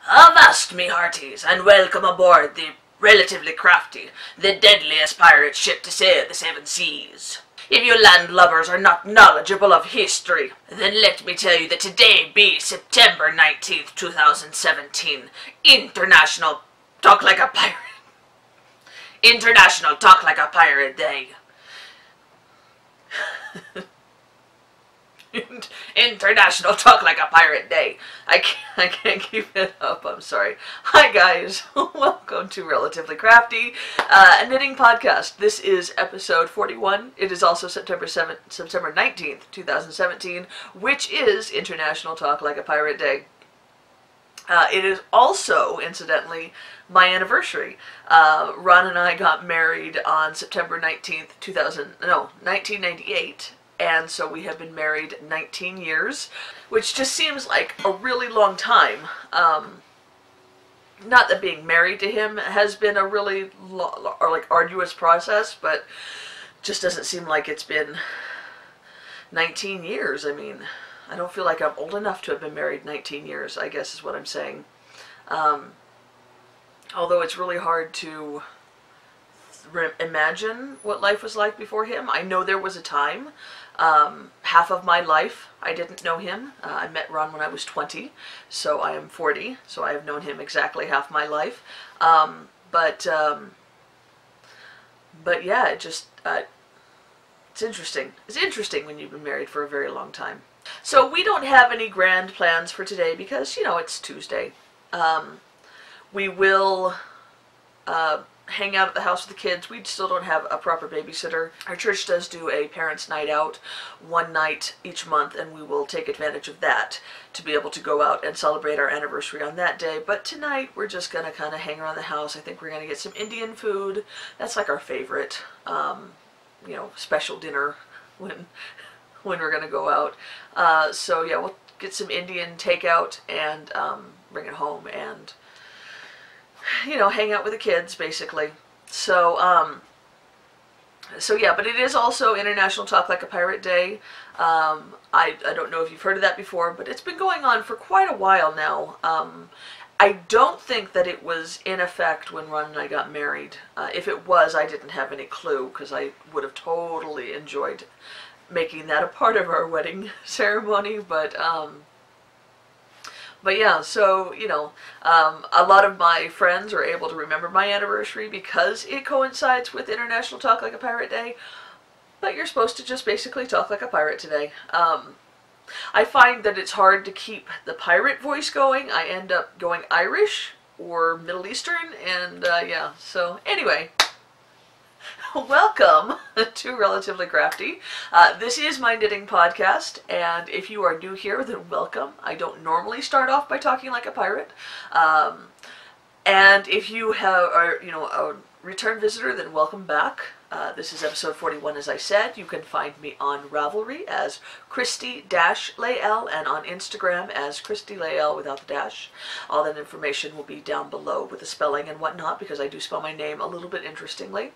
Avast, me hearties, and welcome aboard the Relatively Crafty, the deadliest pirate ship to sail the seven seas. If you landlubbers are not knowledgeable of history, then let me tell you that today be September 19th, 2017, International Talk Like a Pirate Day. International Talk Like a Pirate Day. I can't keep it up, I'm sorry. Hi guys, welcome to Relatively Crafty, a knitting podcast. This is episode 41. It is also September 19th, 2017, which is International Talk Like a Pirate Day. It is also, incidentally, my anniversary. Ron and I got married on September 19th, 1998. And so we have been married 19 years, which just seems like a really long time. Not that being married to him has been a really arduous process, but just doesn't seem like it's been 19 years. I mean, I don't feel like I'm old enough to have been married 19 years, I guess is what I'm saying. Although it's really hard to imagine what life was like before him. I know there was a time, half of my life, I didn't know him. I met Ron when I was 20, so I am 40, so I have known him exactly half my life. But yeah, it just, it's interesting. It's interesting when you've been married for a very long time. So we don't have any grand plans for today because, you know, it's Tuesday. We will hang out at the house with the kids. We still don't have a proper babysitter. Our church does do a parents' night out one night each month, and we will take advantage of that to be able to go out and celebrate our anniversary on that day. But tonight we're just gonna kind of hang around the house. I think we're gonna get some Indian food. That's like our favorite, you know, special dinner when we're gonna go out. So yeah, we'll get some Indian takeout and bring it home and, you know, hang out with the kids, basically. So, yeah, but it is also International Talk Like a Pirate Day. I don't know if you've heard of that before, but it's been going on for quite a while now. I don't think that it was in effect when Ron and I got married. If it was, I didn't have any clue, because I would have totally enjoyed making that a part of our wedding ceremony, but yeah, so, you know, a lot of my friends are able to remember my anniversary because it coincides with International Talk Like a Pirate Day, but you're supposed to just basically talk like a pirate today. I find that it's hard to keep the pirate voice going. I end up going Irish or Middle Eastern, and yeah, so anyway. Welcome to Relatively Crafty. This is my knitting podcast, and if you are new here, then welcome. I don't normally start off by talking like a pirate. And if you are, you know, a return visitor, then welcome back. This is episode 41, as I said. You can find me on Ravelry as Cristi-Lael and on Instagram as Cristi-Lael without the dash. All that information will be down below with the spelling and whatnot, because I do spell my name a little bit interestingly.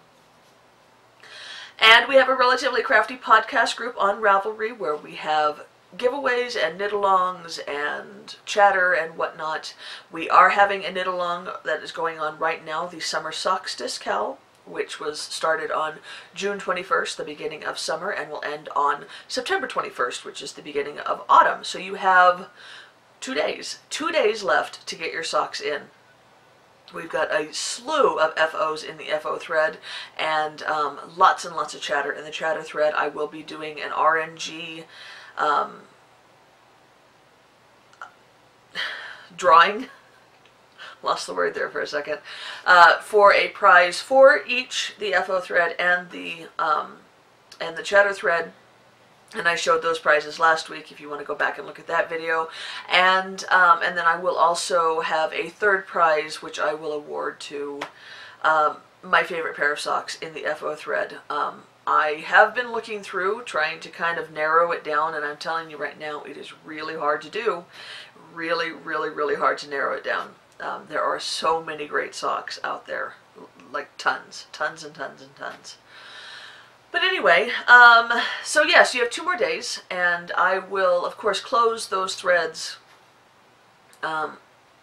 And we have a Relatively Crafty podcast group on Ravelry where we have giveaways and knit-alongs and chatter and whatnot. We are having a knit-along that is going on right now, the Summer Socks KAL, which was started on June 21st, the beginning of summer, and will end on September 21st, which is the beginning of autumn. So you have 2 days left to get your socks in. We've got a slew of FOs in the FO thread, and lots and lots of chatter in the chatter thread. I will be doing an RNG drawing, lost the word there for a second, for a prize for each the FO thread and the chatter thread. And I showed those prizes last week if you want to go back and look at that video. And then I will also have a third prize, which I will award to my favorite pair of socks in the FO thread. I have been looking through, trying to kind of narrow it down, and I'm telling you right now, it is really hard to do. Really, really, really hard to narrow it down. There are so many great socks out there, like tons and tons and tons. But anyway, so yes, you have 2 more days, and I will, of course, close those threads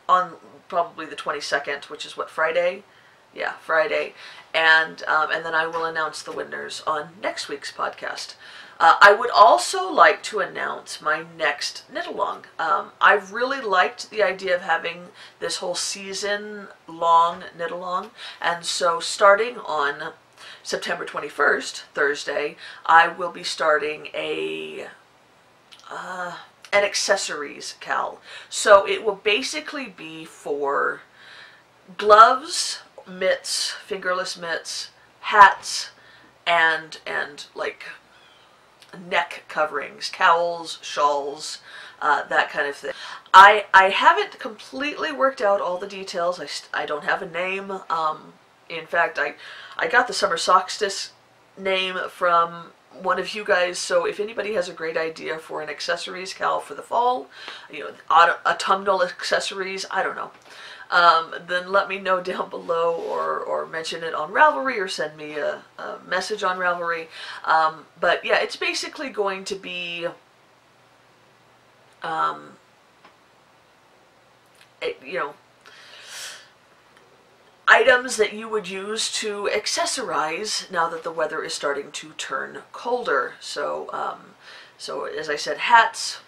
on probably the 22nd, which is what, Friday? Yeah, Friday. And then I will announce the winners on next week's podcast. I would also like to announce my next knit-along. I've really liked the idea of having this whole season-long knit-along, and so starting on September 21st, Thursday, I will be starting an accessories KAL. So it will basically be for gloves, mitts, fingerless mitts, hats, and like neck coverings, cowls, shawls, that kind of thing. I haven't completely worked out all the details. I don't have a name. In fact, I got the summer solstice name from one of you guys, so if anybody has a great idea for an accessories KAL for the fall, you know, autumnal accessories, I don't know, then let me know down below, or mention it on Ravelry, or send me a message on Ravelry. But yeah, it's basically going to be you know, items that you would use to accessorize now that the weather is starting to turn colder. So, so as I said, hats,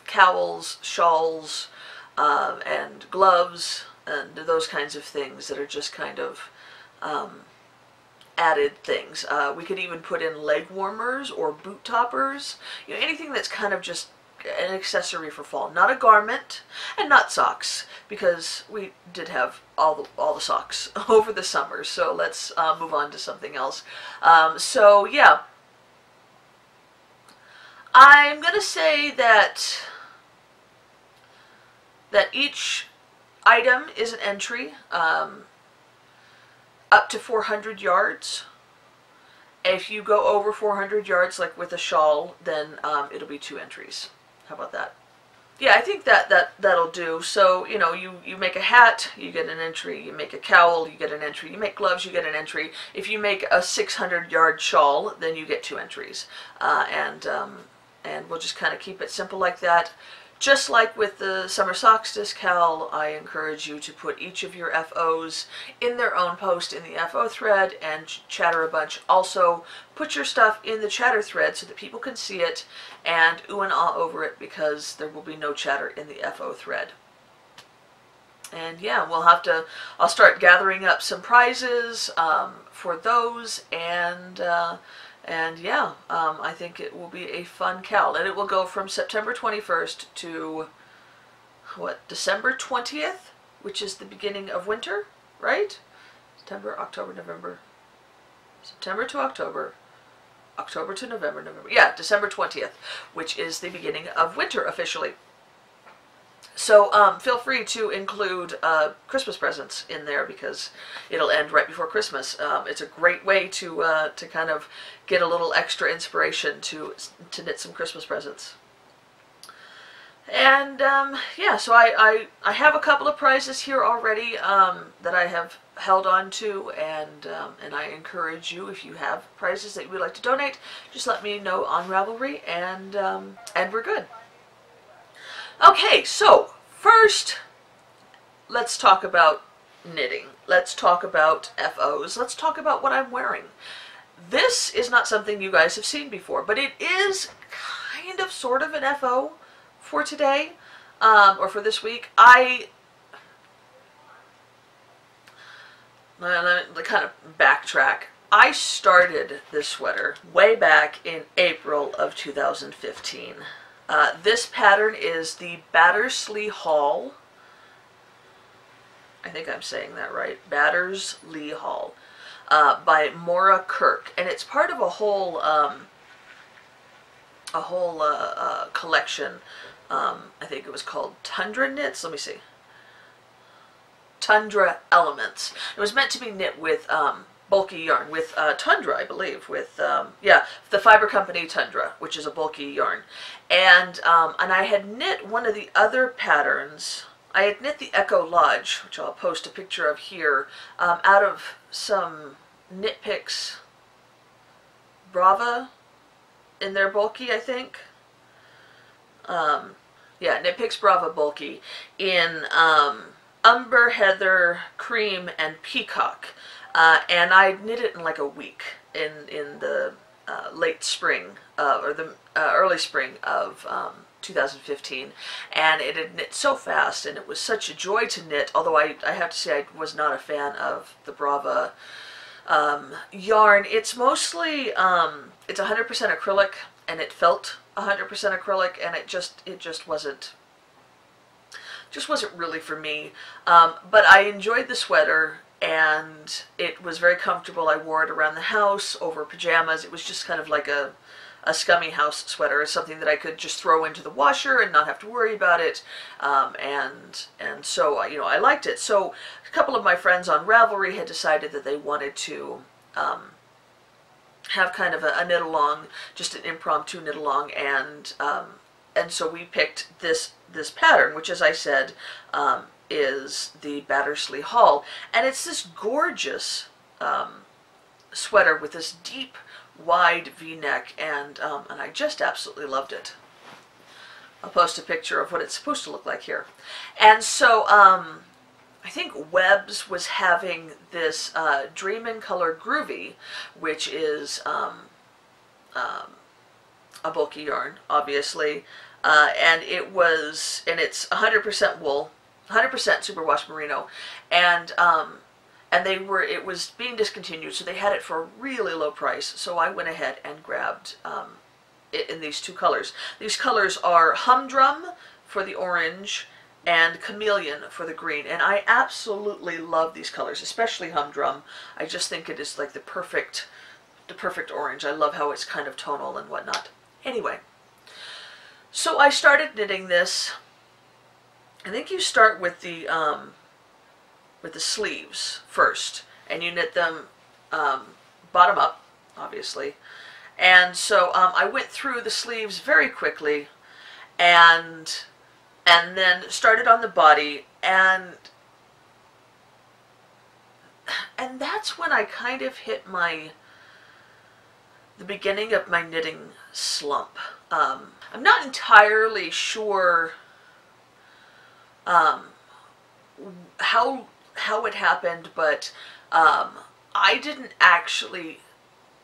cowls, shawls, and gloves, and those kinds of things that are just kind of added things. We could even put in leg warmers or boot toppers, you know, anything that's kind of just an accessory for fall, not a garment, and not socks, because we did have all the socks over the summer. So let's move on to something else. So yeah, I'm gonna say that each item is an entry, up to 400 yards. If you go over 400 yards, like with a shawl, then it'll be 2 entries. How about that? Yeah, I think that'll do. So, you know, you make a hat, you get an entry. You make a cowl, you get an entry. You make gloves, you get an entry. If you make a 600-yard shawl, then you get 2 entries. And we'll just kind of keep it simple like that. Just like with the summer solstice KAL, I encourage you to put each of your FOs in their own post in the FO thread and chatter a bunch. Also, put your stuff in the chatter thread so that people can see it and ooh and ah over it, because there will be no chatter in the FO thread. And yeah, I'll start gathering up some prizes for those, and yeah, I think it will be a fun KAL, and it will go from September 21st to, what, December 20th, which is the beginning of winter, right? September, October, November, September to October, October to November, yeah, December 20th, which is the beginning of winter officially. So feel free to include Christmas presents in there, because it'll end right before Christmas. It's a great way to kind of get a little extra inspiration to knit some Christmas presents. And yeah, so I have a couple of prizes here already that I have held on to, and I encourage you, if you have prizes that you would like to donate, just let me know on Ravelry, and we're good. Okay, so first, let's talk about knitting. Let's talk about FOs. Let's talk about what I'm wearing. This is not something you guys have seen before, but it is kind of sort of an FO for today, or for this week. Let me kind of backtrack. I started this sweater way back in April of 2015. This pattern is the BATTERSLEA haul. I think I'm saying that right. BATTERSLEA haul by Maura Kirk, and it's part of a whole collection. I think it was called Tundra Knits. Let me see. Tundra Elements. It was meant to be knit with bulky yarn, with Tundra, I believe, with yeah, the fiber company Tundra, which is a bulky yarn. And I had knit one of the other patterns. I had knit the Echo Lodge, which I'll post a picture of here, out of some Knit Picks Brava in their bulky, I think. Yeah, Knit Picks Brava Bulky in Umber, Heather, Cream, and Peacock. And I knit it in like a week in the late spring, or the early spring of 2015, and it had knit so fast, and it was such a joy to knit, although I have to say I was not a fan of the Brava yarn. It's mostly, it's 100% acrylic, and it felt 100% acrylic, and it just wasn't really for me. But I enjoyed the sweater, and it was very comfortable. I wore it around the house over pajamas. It was just kind of like a scummy house sweater, something that I could just throw into the washer and not have to worry about it. And so, you know, I liked it. So a couple of my friends on Ravelry had decided that they wanted to have kind of a knit along, just an impromptu knit along, and so we picked this pattern, which, as I said, is the BATTERSLEA haul, and it's this gorgeous sweater with this deep, wide V-neck, and I just absolutely loved it. I'll post a picture of what it's supposed to look like here. And so I think Webb's was having this Dream in Color Groovy, which is a bulky yarn, obviously, and it's 100% wool, 100% superwash merino, and it was being discontinued, so they had it for a really low price. So I went ahead and grabbed it in these two colors. These colors are Humdrum for the orange and Chameleon for the green, and I absolutely love these colors, especially Humdrum. I just think it is like the perfect orange. I love how it's kind of tonal and whatnot. Anyway, so I started knitting this. I think you start with the sleeves first, and you knit them bottom up, obviously. And so I went through the sleeves very quickly, and then started on the body, and that's when I kind of hit the beginning of my knitting slump. I'm not entirely sure how it happened, but I didn't actually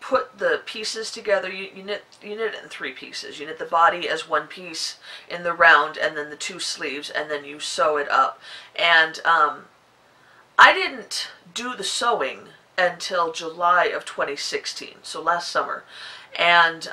put the pieces together. You knit it in three pieces. You knit the body as one piece in the round, and then the two sleeves, and then you sew it up. And I didn't do the sewing until July of 2016, so last summer, and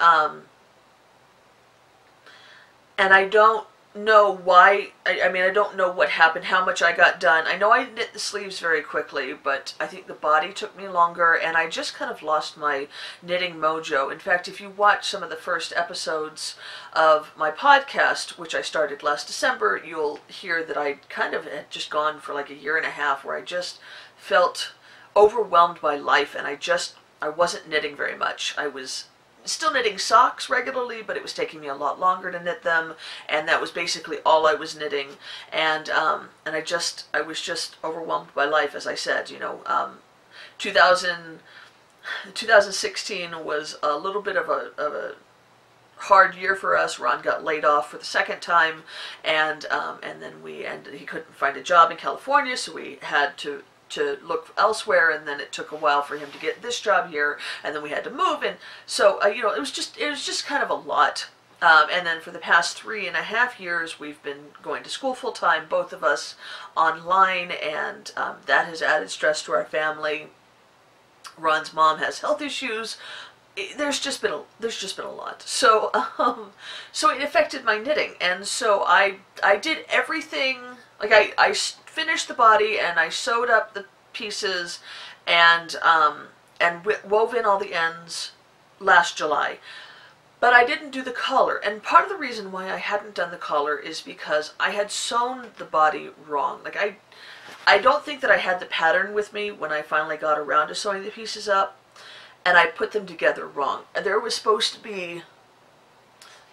I don't know why. I mean, I don't know what happened, how much I got done. I know I knit the sleeves very quickly, but I think the body took me longer, and I just kind of lost my knitting mojo. In fact, if you watch some of the first episodes of my podcast, which I started last December, you'll hear that I kind of had just gone for like a year and a half where I just felt overwhelmed by life, and I wasn't knitting very much. I was still knitting socks regularly, but it was taking me a lot longer to knit them, and that was basically all I was knitting. And I was just overwhelmed by life, as I said. You know, 2016 was a little bit of a hard year for us. Ron got laid off for the second time, and then he couldn't find a job in California, so we had to look elsewhere, and then it took a while for him to get this job here, and then we had to move, and so you know, it was just kind of a lot. And then for the past 3.5 years, we've been going to school full time, both of us online, and that has added stress to our family. Ron's mom has health issues. There's just been a lot. So so it affected my knitting, and so I did everything. Like I finished the body, and I sewed up the pieces, and wove in all the ends last July. But I didn't do the collar, and part of the reason why I hadn't done the collar is because I had sewn the body wrong. Like I don't think that I had the pattern with me when I finally got around to sewing the pieces up, and I put them together wrong. And there was supposed to be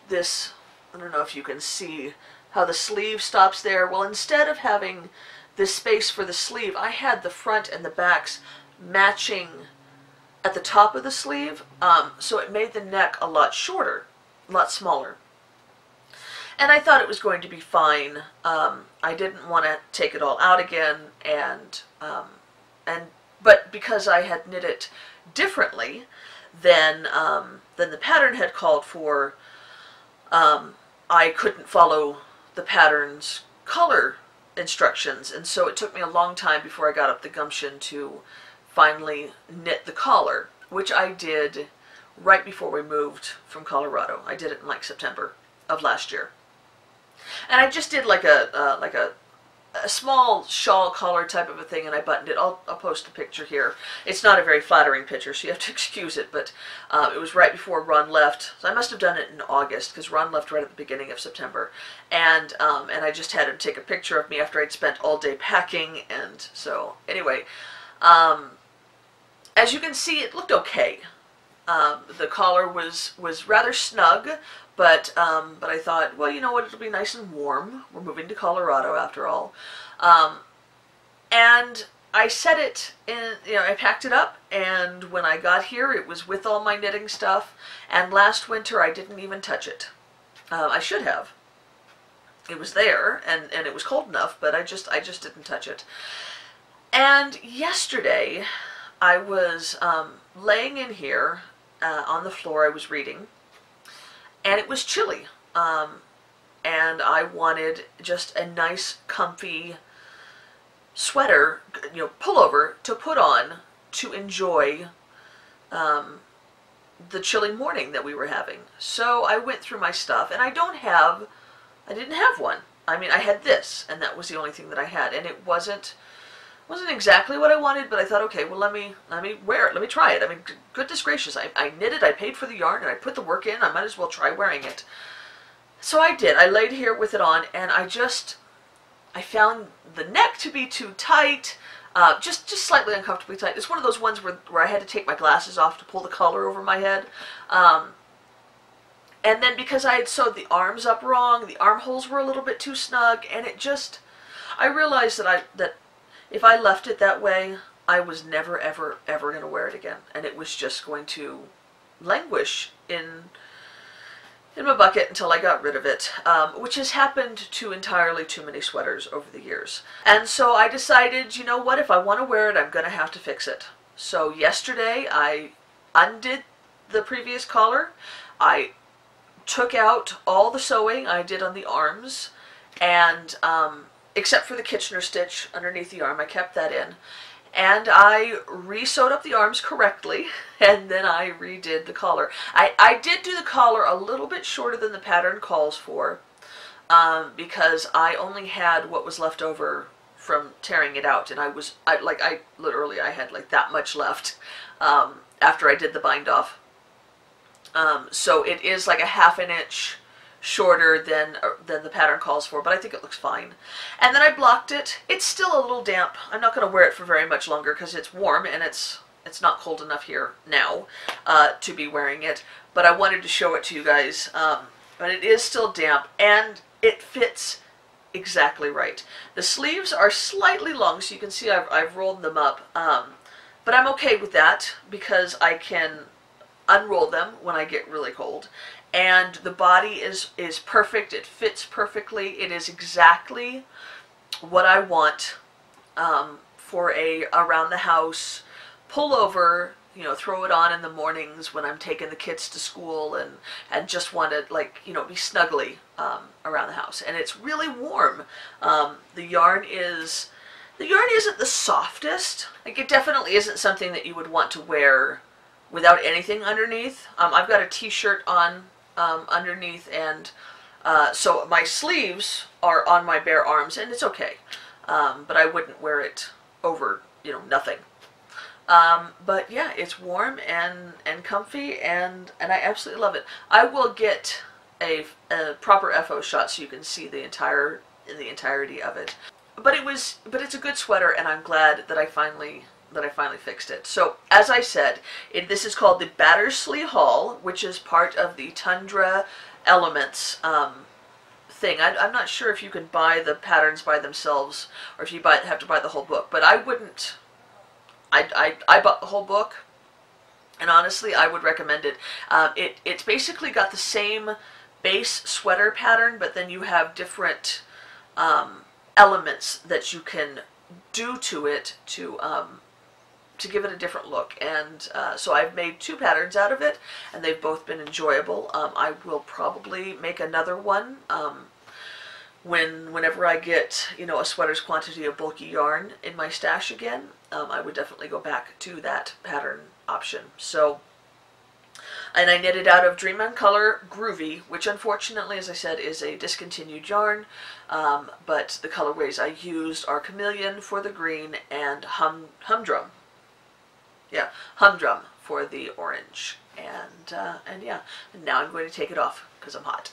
this, I don't know if you can see how the sleeve stops there. Well, instead of having this space for the sleeve, I had the front and the backs matching at the top of the sleeve, so it made the neck a lot shorter, a lot smaller. And I thought it was going to be fine. I didn't want to take it all out again, but because I had knit it differently than the pattern had called for, I couldn't follow the pattern's color instructions, and so it took me a long time before I got up the gumption to finally knit the collar, which I did right before we moved from Colorado. I did it in like September of last year. And I just did like a small shawl collar type of a thing, and I buttoned it. I'll post a picture here. It's not a very flattering picture, so you have to excuse it, but it was right before Ron left. So I must have done it in August, because Ron left right at the beginning of September. And I just had him take a picture of me after I'd spent all day packing, and so anyway, as you can see, it looked okay. The collar was rather snug, but I thought, well, you know what, it'll be nice and warm. We're moving to Colorado after all. And I set it in, I packed it up, and when I got here, it was with all my knitting stuff, and last winter I didn't even touch it. I should have. It was there, and it was cold enough, but I just didn't touch it. And yesterday, I was laying in here on the floor. I was reading, and it was chilly, and I wanted just a nice, comfy sweater, pullover to put on to enjoy the chilly morning that we were having. So I went through my stuff, and I didn't have one. I mean, I had this, and that was the only thing that I had, and it wasn't exactly what I wanted, but I thought, okay, well, let me wear it. Let me try it. I mean, goodness gracious, I knit it, I paid for the yarn, and I put the work in. I might as well try wearing it. So I did. I laid here with it on, and I found the neck to be too tight, just slightly uncomfortably tight. It's one of those ones where I had to take my glasses off to pull the collar over my head. And then because I had sewed the arms up wrong, the armholes were a little bit too snug, and I realized that if I left it that way, I was never, ever, ever going to wear it again. And it was just going to languish in my bucket until I got rid of it, which has happened to entirely too many sweaters over the years. And so I decided, you know what, if I want to wear it, I'm going to have to fix it. So yesterday, I undid the previous collar. I took out all the sewing I did on the arms, and except for the Kitchener stitch underneath the arm, I kept that in. And I re-sewed up the arms correctly, and then I redid the collar. I did do the collar a little bit shorter than the pattern calls for, because I only had what was left over from tearing it out, and I literally had like that much left after I did the bind off. So it is like a ½ an inch shorter than the pattern calls for, but I think it looks fine. And then I blocked it. It's still a little damp. I'm not going to wear it for very much longer because it's warm, and it's not cold enough here now to be wearing it, but I wanted to show it to you guys. But it is still damp, and it fits exactly right. The sleeves are slightly long, so you can see I've rolled them up, but I'm okay with that because I can unroll them when I get really cold. And the body is perfect. It fits perfectly. It is exactly what I want for a around the house pullover. Throw it on in the mornings when I'm taking the kids to school and just want to be snuggly around the house. And it's really warm. The yarn isn't the softest. Like, it definitely isn't something that you would want to wear without anything underneath. I've got a t-shirt on underneath, and so my sleeves are on my bare arms, and it's okay, but I wouldn't wear it over nothing. But yeah, it's warm and comfy, and I absolutely love it. I will get a proper FO shot so you can see the entirety of it. But it's a good sweater, and I'm glad that I finally fixed it. So, as I said, this is called the BATTERSLEA haul, which is part of the Tundra Elements thing. I'm not sure if you can buy the patterns by themselves, or if you have to buy the whole book, but I wouldn't. I bought the whole book, and honestly, I would recommend it. It's basically got the same base sweater pattern, but then you have different elements that you can do to it to give it a different look. And so I've made 2 patterns out of it, and they've both been enjoyable. I will probably make another one whenever I get, you know, a sweater's quantity of bulky yarn in my stash again. I would definitely go back to that pattern option. So, and I knitted out of Dream on Color Groovy, which unfortunately, as I said, is a discontinued yarn, but the colorways I used are Chameleon for the green and Humdrum. Yeah, Humdrum for the orange. And yeah, and now I'm going to take it off because I'm hot.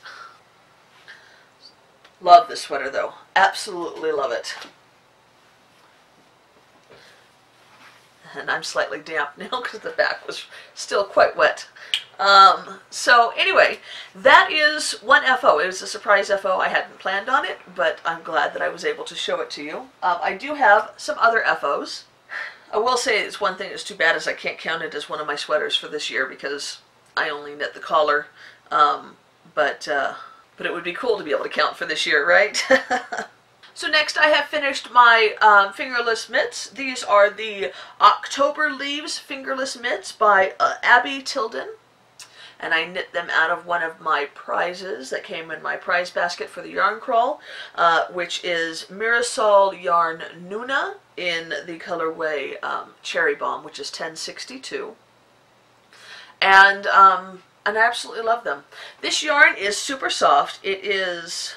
Love this sweater though. Absolutely love it. And I'm slightly damp now because the back was still quite wet. So anyway, that is one FO. It was a surprise FO. I hadn't planned on it, but I'm glad that I was able to show it to you. I do have some other FOs. I will say it's one thing that's too bad is I can't count it as one of my sweaters for this year because I only knit the collar. But it would be cool to be able to count for this year, right? So next I have finished my fingerless mitts. These are the October Leaves fingerless mitts by Abby Tilden. And I knit them out of one of my prizes that came in my prize basket for the yarn crawl, which is Mirasol Yarn Nuna in the colorway Cherry Bomb, which is 1062. And I absolutely love them. This yarn is super soft. It is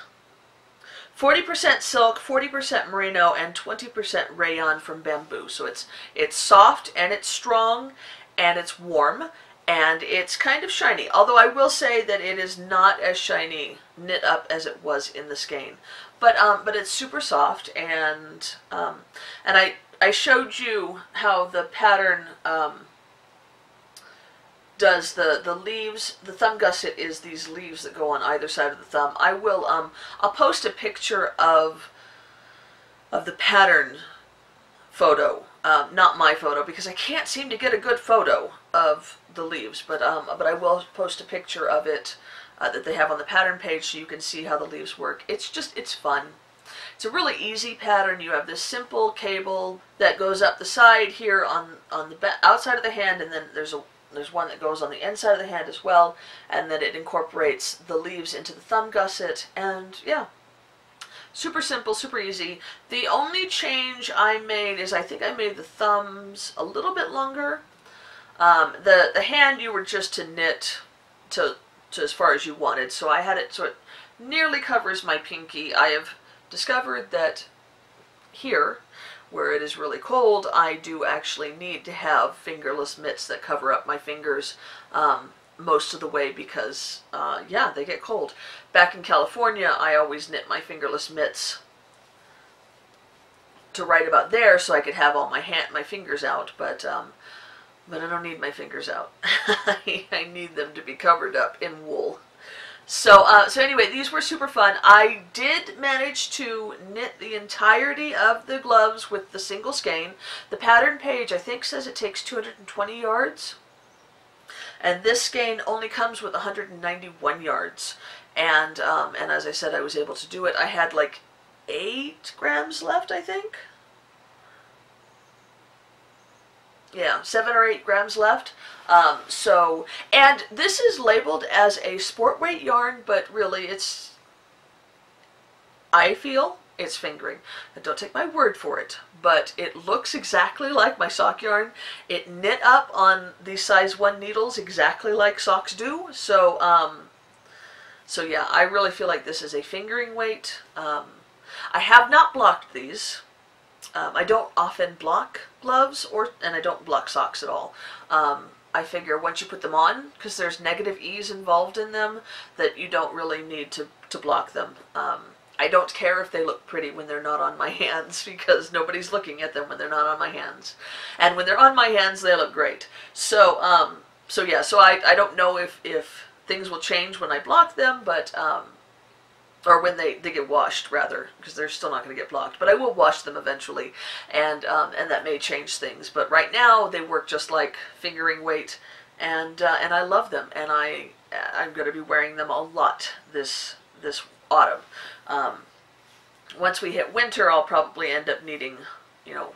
40% silk, 40% merino, and 20% rayon from bamboo. So it's soft and it's strong and it's warm. And it's kind of shiny, although I will say that it is not as shiny knit up as it was in the skein. But it's super soft, and I showed you how the pattern does the leaves. The thumb gusset is these leaves that go on either side of the thumb. I'll post a picture of the pattern photo, not my photo, because I can't seem to get a good photo of the leaves, but I will post a picture of it that they have on the pattern page so you can see how the leaves work. It's fun. It's a really easy pattern. You have this simple cable that goes up the side here on the outside of the hand, and then there's one that goes on the inside of the hand as well, and then it incorporates the leaves into the thumb gusset, and yeah. Super simple, super easy. The only change I made is I think I made the thumbs a little bit longer. The hand you were just to knit to as far as you wanted, so I had it so it nearly covers my pinky. I have discovered that here, where it is really cold, I do actually need to have fingerless mitts that cover up my fingers most of the way because, yeah, they get cold. Back in California, I always knit my fingerless mitts to right about there so I could have all my fingers out, but I don't need my fingers out. I need them to be covered up in wool. So anyway, these were super fun. I did manage to knit the entirety of the gloves with the single skein. The pattern page, I think, says it takes 220 yards. And this skein only comes with 191 yards. And as I said, I was able to do it. I had like 8 grams left, I think. Yeah, 7 or 8 grams left. And this is labeled as a sport weight yarn, but really I feel it's fingering. And don't take my word for it, but it looks exactly like my sock yarn. It knit up on these size 1 needles exactly like socks do. So yeah, I really feel like this is a fingering weight. I have not blocked these. I don't often block gloves, and I don't block socks at all. I figure once you put them on, because there's negative E's involved in them, that you don't really need to block them. I don't care if they look pretty when they're not on my hands, because nobody's looking at them when they're not on my hands. And when they're on my hands, they look great. So yeah, so I don't know if things will change when I block them, but or when they get washed, rather, because they're still not going to get blocked. But I will wash them eventually, and that may change things. But right now, they work just like fingering weight, and I love them, and I I'm going to be wearing them a lot this autumn. Once we hit winter, I'll probably end up needing, you know,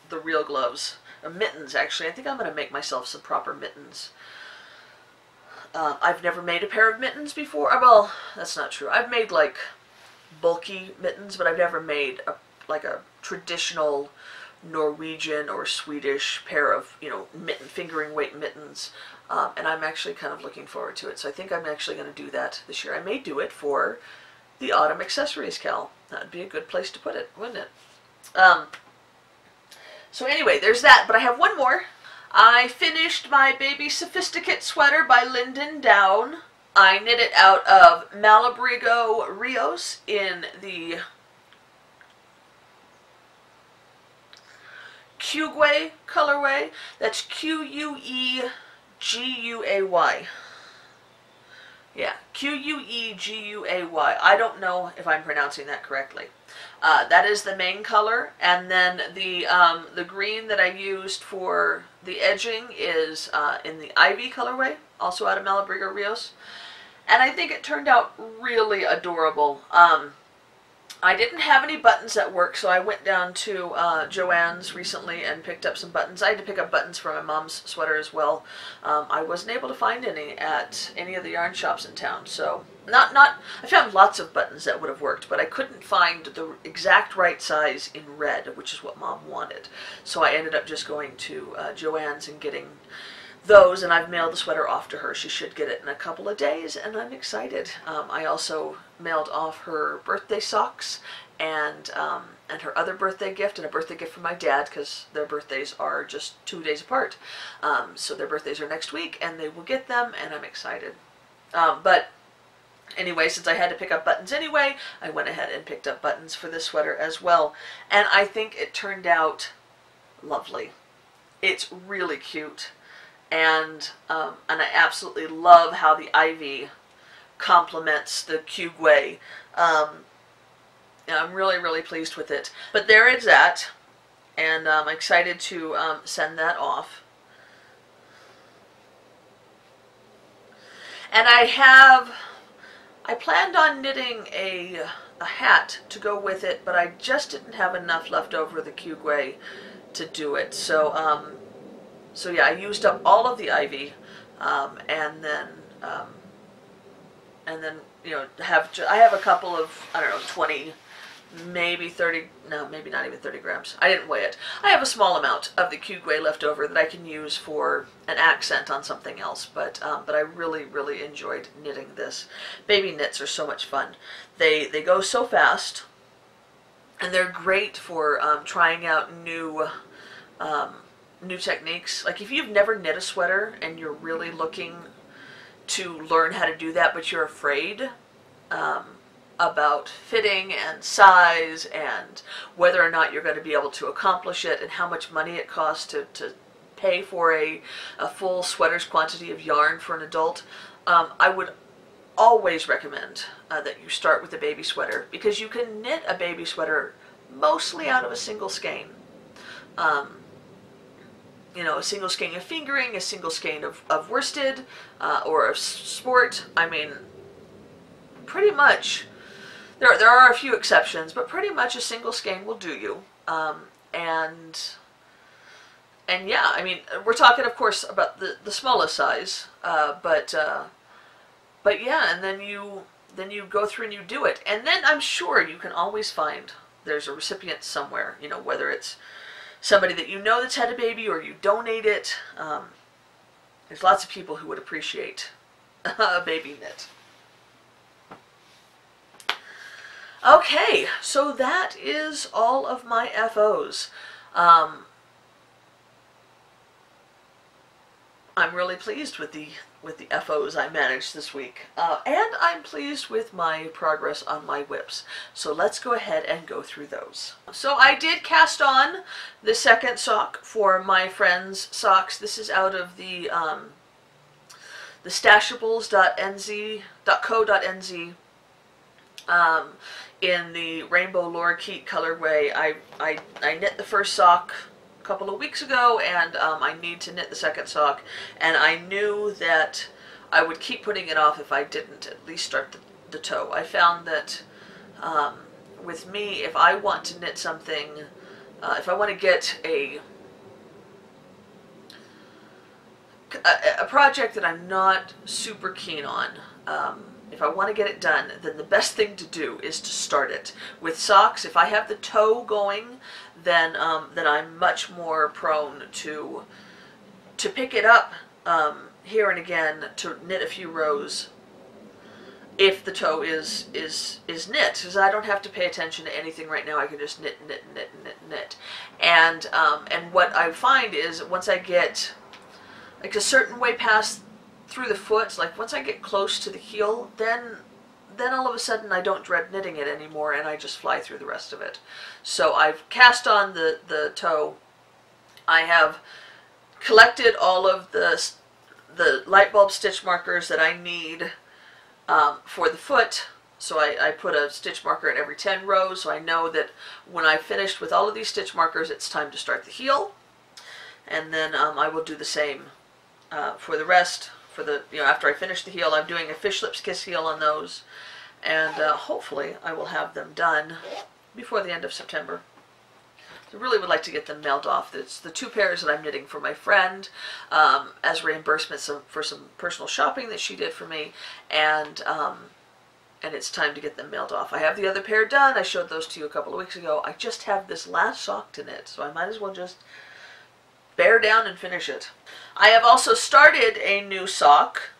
the real gloves. Mittens, actually. I think I'm going to make myself some proper mittens. I've never made a pair of mittens before. Well, that's not true. I've made, like, bulky mittens, but I've never made like a traditional Norwegian or Swedish pair of, you know, fingering weight mittens. And I'm actually kind of looking forward to it. So I think I'm actually going to do that this year. I may do it for the autumn accessories KAL. That'd be a good place to put it, wouldn't it? So anyway, there's that. But I have one more. I finished my baby SOPHISTICATE sweater by Linden Down. I knit it out of Malabrigo Rios in the Queguay colorway. That's Queguay. Yeah, Queguay. I don't know if I'm pronouncing that correctly. That is the main color, and then the green that I used for the edging is in the Ivy colorway, also out of Malabrigo Rios. And I think it turned out really adorable. I didn't have any buttons at work, so I went down to Joann's recently and picked up some buttons. I had to pick up buttons for my mom's sweater as well. I wasn't able to find any at any of the yarn shops in town, so I found lots of buttons that would have worked, but I couldn't find the exact right size in red, which is what Mom wanted. So I ended up just going to Joann's and getting those, and I've mailed the sweater off to her. She should get it in a couple of days, and I'm excited. I also mailed off her birthday socks and her other birthday gift, and a birthday gift from my dad, because their birthdays are just 2 days apart. So their birthdays are next week, and they will get them, and I'm excited. But anyway, since I had to pick up buttons anyway, I went ahead and picked up buttons for this sweater as well, and I think it turned out lovely. It's really cute. And I absolutely love how the Ivy complements the Queguay. I'm really, really pleased with it. But there it's at, and I'm excited to send that off. And I planned on knitting a hat to go with it, but I just didn't have enough left over the Queguay to do it. So yeah, I used up all of the Ivy, and then you know, I have a couple of, I don't know, 20, maybe 30, no, maybe not even 30 grams. I didn't weigh it. I have a small amount of the Queguay left over that I can use for an accent on something else, but I really, really enjoyed knitting this. Baby knits are so much fun. They go so fast, and they're great for trying out new techniques. Like if you've never knit a sweater and you're really looking to learn how to do that, but you're afraid about fitting and size and whether or not you're going to be able to accomplish it and how much money it costs to pay for a full sweater's quantity of yarn for an adult, I would always recommend that you start with a baby sweater, because you can knit a baby sweater mostly out of a single skein. You know, a single skein of fingering, a single skein of worsted, or of sport. I mean, pretty much, there are a few exceptions, but pretty much a single skein will do you. And yeah, I mean, we're talking, of course, about the smallest size, but yeah, and then you go through and you do it, and then I'm sure you can always find there's a recipient somewhere. You know, whether it's somebody that you know that's had a baby or you donate it. There's lots of people who would appreciate a baby knit. Okay, so that is all of my FOs. I'm really pleased with the FOs I managed this week, and I'm pleased with my progress on my whips. So let's go ahead and go through those. So I did cast on the second sock for my friend's socks. This is out of the stashables.co.nz in the Rainbow Lorikeet colorway. I knit the first sock couple of weeks ago, and I need to knit the second sock, and I knew that I would keep putting it off if I didn't at least start the toe. I found that with me, if I want to knit something, if I want to get a project that I'm not super keen on, if I want to get it done, then the best thing to do is to start it. With socks, if I have the toe going, then I'm much more prone to pick it up here and again, to knit a few rows if the toe is knit, because I don't have to pay attention to anything right now. I can just knit, knit, knit, knit, knit. And what I find is once I get like a certain way past through the foot, like once I get close to the heel, then all of a sudden I don't dread knitting it anymore, and I just fly through the rest of it. So I've cast on the toe. I have collected all of the light bulb stitch markers that I need for the foot. So I put a stitch marker at every 10 rows, so I know that when I've finished with all of these stitch markers, it's time to start the heel. And then I will do the same for the rest. For the, after I finish the heel, I'm doing a fish lips kiss heel on those, and hopefully I will have them done before the end of September. I really would like to get them mailed off. It's the 2 pairs that I'm knitting for my friend as reimbursement for some personal shopping that she did for me, and it's time to get them mailed off. I have the other pair done. I showed those to you a couple of weeks ago. I just have this last sock to knit, so I might as well just bear down and finish it. I have also started a new sock.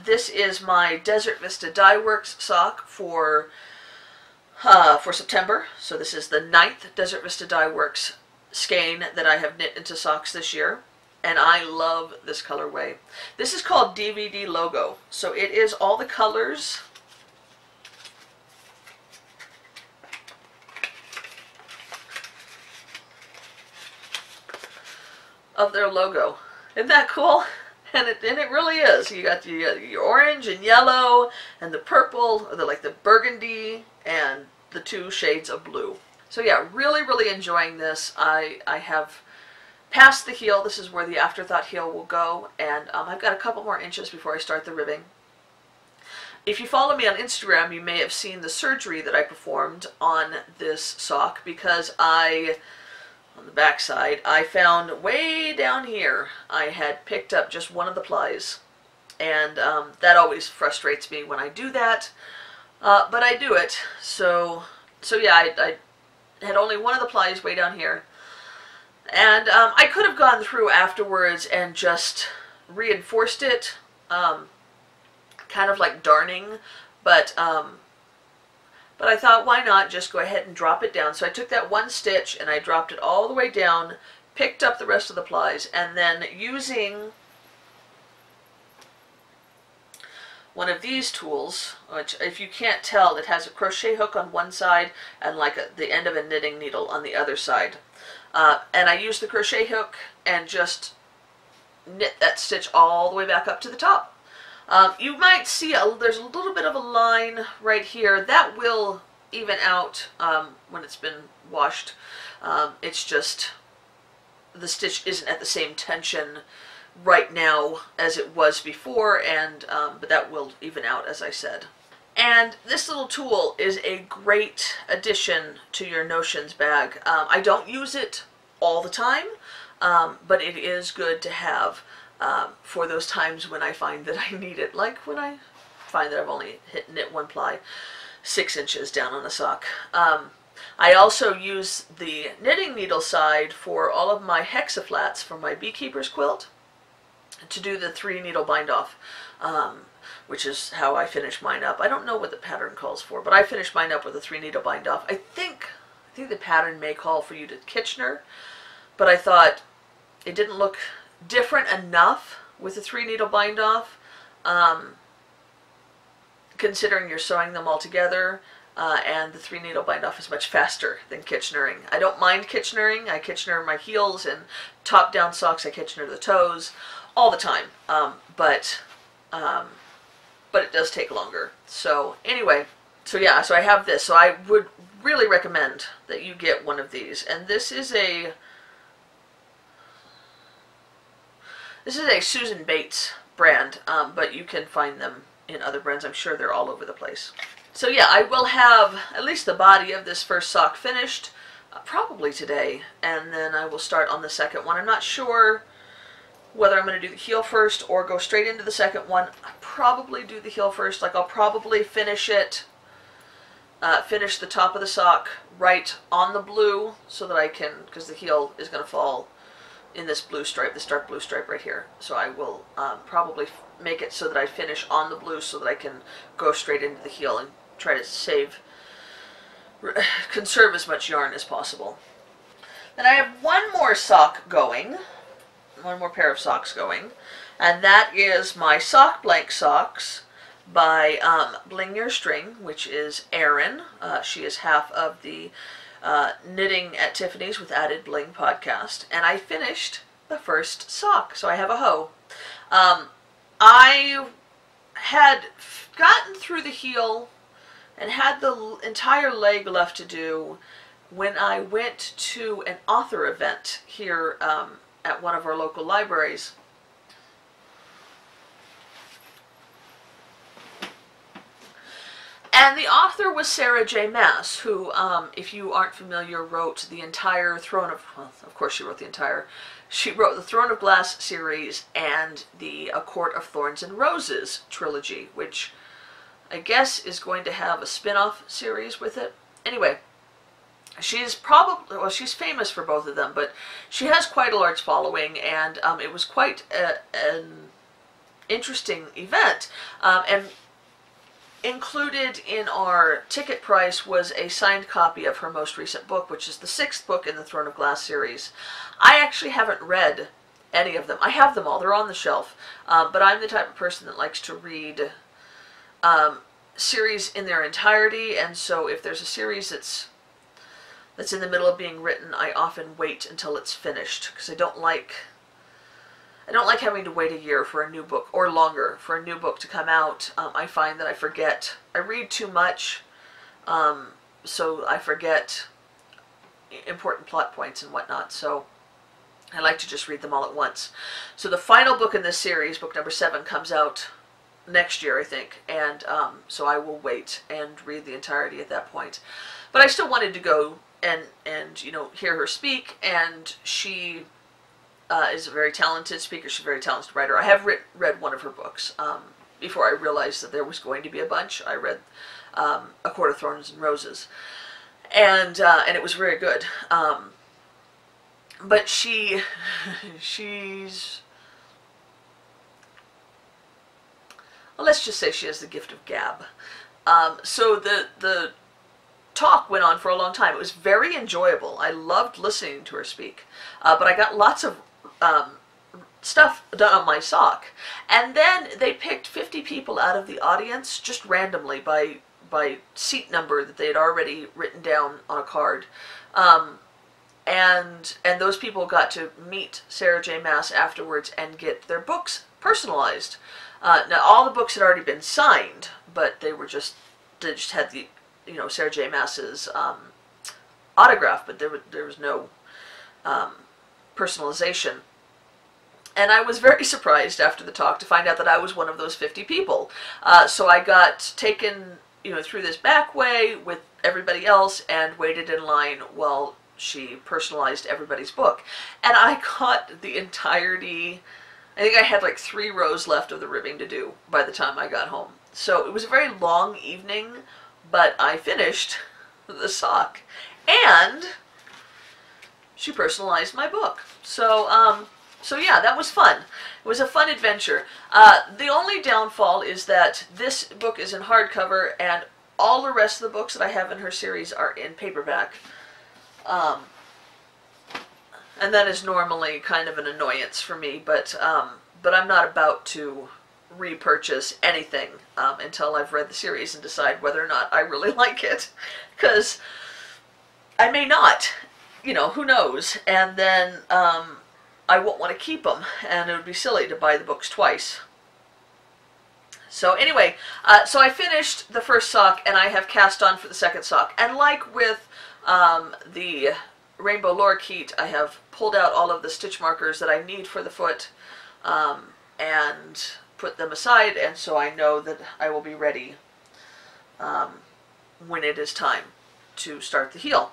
This is my Desert Vista Dye Works sock for September. So this is the 9th Desert Vista Dye Works skein that I have knit into socks this year, and I love this colorway. This is called DVD Logo. So it is all the colors of their logo. Isn't that cool? And it really is. You got your orange and yellow and the purple, or like the burgundy, and the 2 shades of blue. So yeah, really, really enjoying this. I have passed the heel. This is where the afterthought heel will go, and I've got a couple more inches before I start the ribbing. If you follow me on Instagram, you may have seen the surgery that I performed on this sock, because on the back side, I found way down here I had picked up just one of the plies, and that always frustrates me when I do that, but I do it. So yeah, I had only one of the plies way down here, and I could have gone through afterwards and just reinforced it, kind of like darning, but I thought, why not just go ahead and drop it down? So I took that one stitch and I dropped it all the way down, picked up the rest of the plies, and then using one of these tools, which, if you can't tell, it has a crochet hook on one side and like the end of a knitting needle on the other side. And I used the crochet hook and just knit that stitch all the way back up to the top. You might see there's a little bit of a line right here. That will even out when it's been washed. It's just the stitch isn't at the same tension right now as it was before, and but that will even out, as I said. And this little tool is a great addition to your notions bag. I don't use it all the time, but it is good to have for those times when I find that I need it, like when I find that I've only knit one ply 6 inches down on a sock. I also use the knitting needle side for all of my hexaflats for my beekeeper's quilt to do the 3 needle bind off, which is how I finish mine up. I don't know what the pattern calls for, but I finish mine up with a 3 needle bind off. I think the pattern may call for you to Kitchener, but I thought it didn't look different enough with the 3 needle bind off, considering you're sewing them all together, and the 3 needle bind off is much faster than Kitchenering. I don't mind Kitchenering. I Kitchener my heels and top down socks. I Kitchener the toes all the time, but it does take longer. So anyway, so yeah, so I have this. So I would really recommend that you get one of these, and this is a Susan Bates brand, but you can find them in other brands. I'm sure they're all over the place. So yeah, I will have at least the body of this first sock finished probably today, and then I will start on the second one. I'm not sure whether I'm going to do the heel first or go straight into the second one. I'll probably do the heel first. Like, I'll probably finish it, finish the top of the sock right on the blue so that I can, because the heel is going to fall in this blue stripe, this dark blue stripe right here. So I will probably make it so that I finish on the blue so that I can go straight into the heel and try to conserve as much yarn as possible. Then I have one more sock going, one more pair of socks going, and that is my sock blank socks by Bling Your String, which is Erin. She is half of the Knitting at Tiffany's with Added Bling podcast, and I finished the first sock, so I have a hoe. I had gotten through the heel and had the entire leg left to do when I went to an author event here at one of our local libraries. And the author was Sarah J. Maas, who, if you aren't familiar, wrote the entire of course she wrote the entire, she wrote the Throne of Glass series and the A Court of Thorns and Roses trilogy, which I guess is going to have a spin-off series with it. Anyway, she's probably, well, she's famous for both of them, but she has quite a large following, and it was quite an interesting event. And included in our ticket price was a signed copy of her most recent book, which is the 6th book in the Throne of Glass series. I actually haven't read any of them. I have them all. They're on the shelf. But I'm the type of person that likes to read series in their entirety, and so if there's a series that's in the middle of being written, I often wait until it's finished, because I don't like having to wait a year for a new book, or longer, for a new book to come out. I find that I forget. I read too much, so I forget important plot points and whatnot, so I like to just read them all at once. So the final book in this series, book number 7, comes out next year, I think, and so I will wait and read the entirety at that point. But I still wanted to go and you know, hear her speak, and she is a very talented speaker. She's a very talented writer. I have read one of her books. Before I realized that there was going to be a bunch, I read A Court of Thorns and Roses, and it was very good. But she's, well, let's just say she has the gift of gab. So the talk went on for a long time. It was very enjoyable. I loved listening to her speak. But I got lots of stuff done on my sock. And then they picked 50 people out of the audience, just randomly, by seat number that they had already written down on a card. And those people got to meet Sarah J. Maas afterwards and get their books personalized. Now, all the books had already been signed, but they just had the, you know, Sarah J. Maas's autograph, but there was no personalization. And I was very surprised after the talk to find out that I was one of those 50 people. So I got taken, you know, through this back way with everybody else and waited in line while she personalized everybody's book. And I got the entirety. I think I had like 3 rows left of the ribbing to do by the time I got home. So it was a very long evening, but I finished the sock. And she personalized my book. So yeah, that was fun. It was a fun adventure. The only downfall is that this book is in hardcover, and all the rest of the books that I have in her series are in paperback. And that is normally kind of an annoyance for me, but I'm not about to repurchase anything until I've read the series and decide whether or not I really like it, because I may not, you know, who knows, and then I won't want to keep them, and it would be silly to buy the books twice. So anyway, so I finished the first sock, and I have cast on for the second sock, and like with the Rainbow Lorikeet, I have pulled out all of the stitch markers that I need for the foot, and put them aside, and so I know that I will be ready when it is time to start the heel.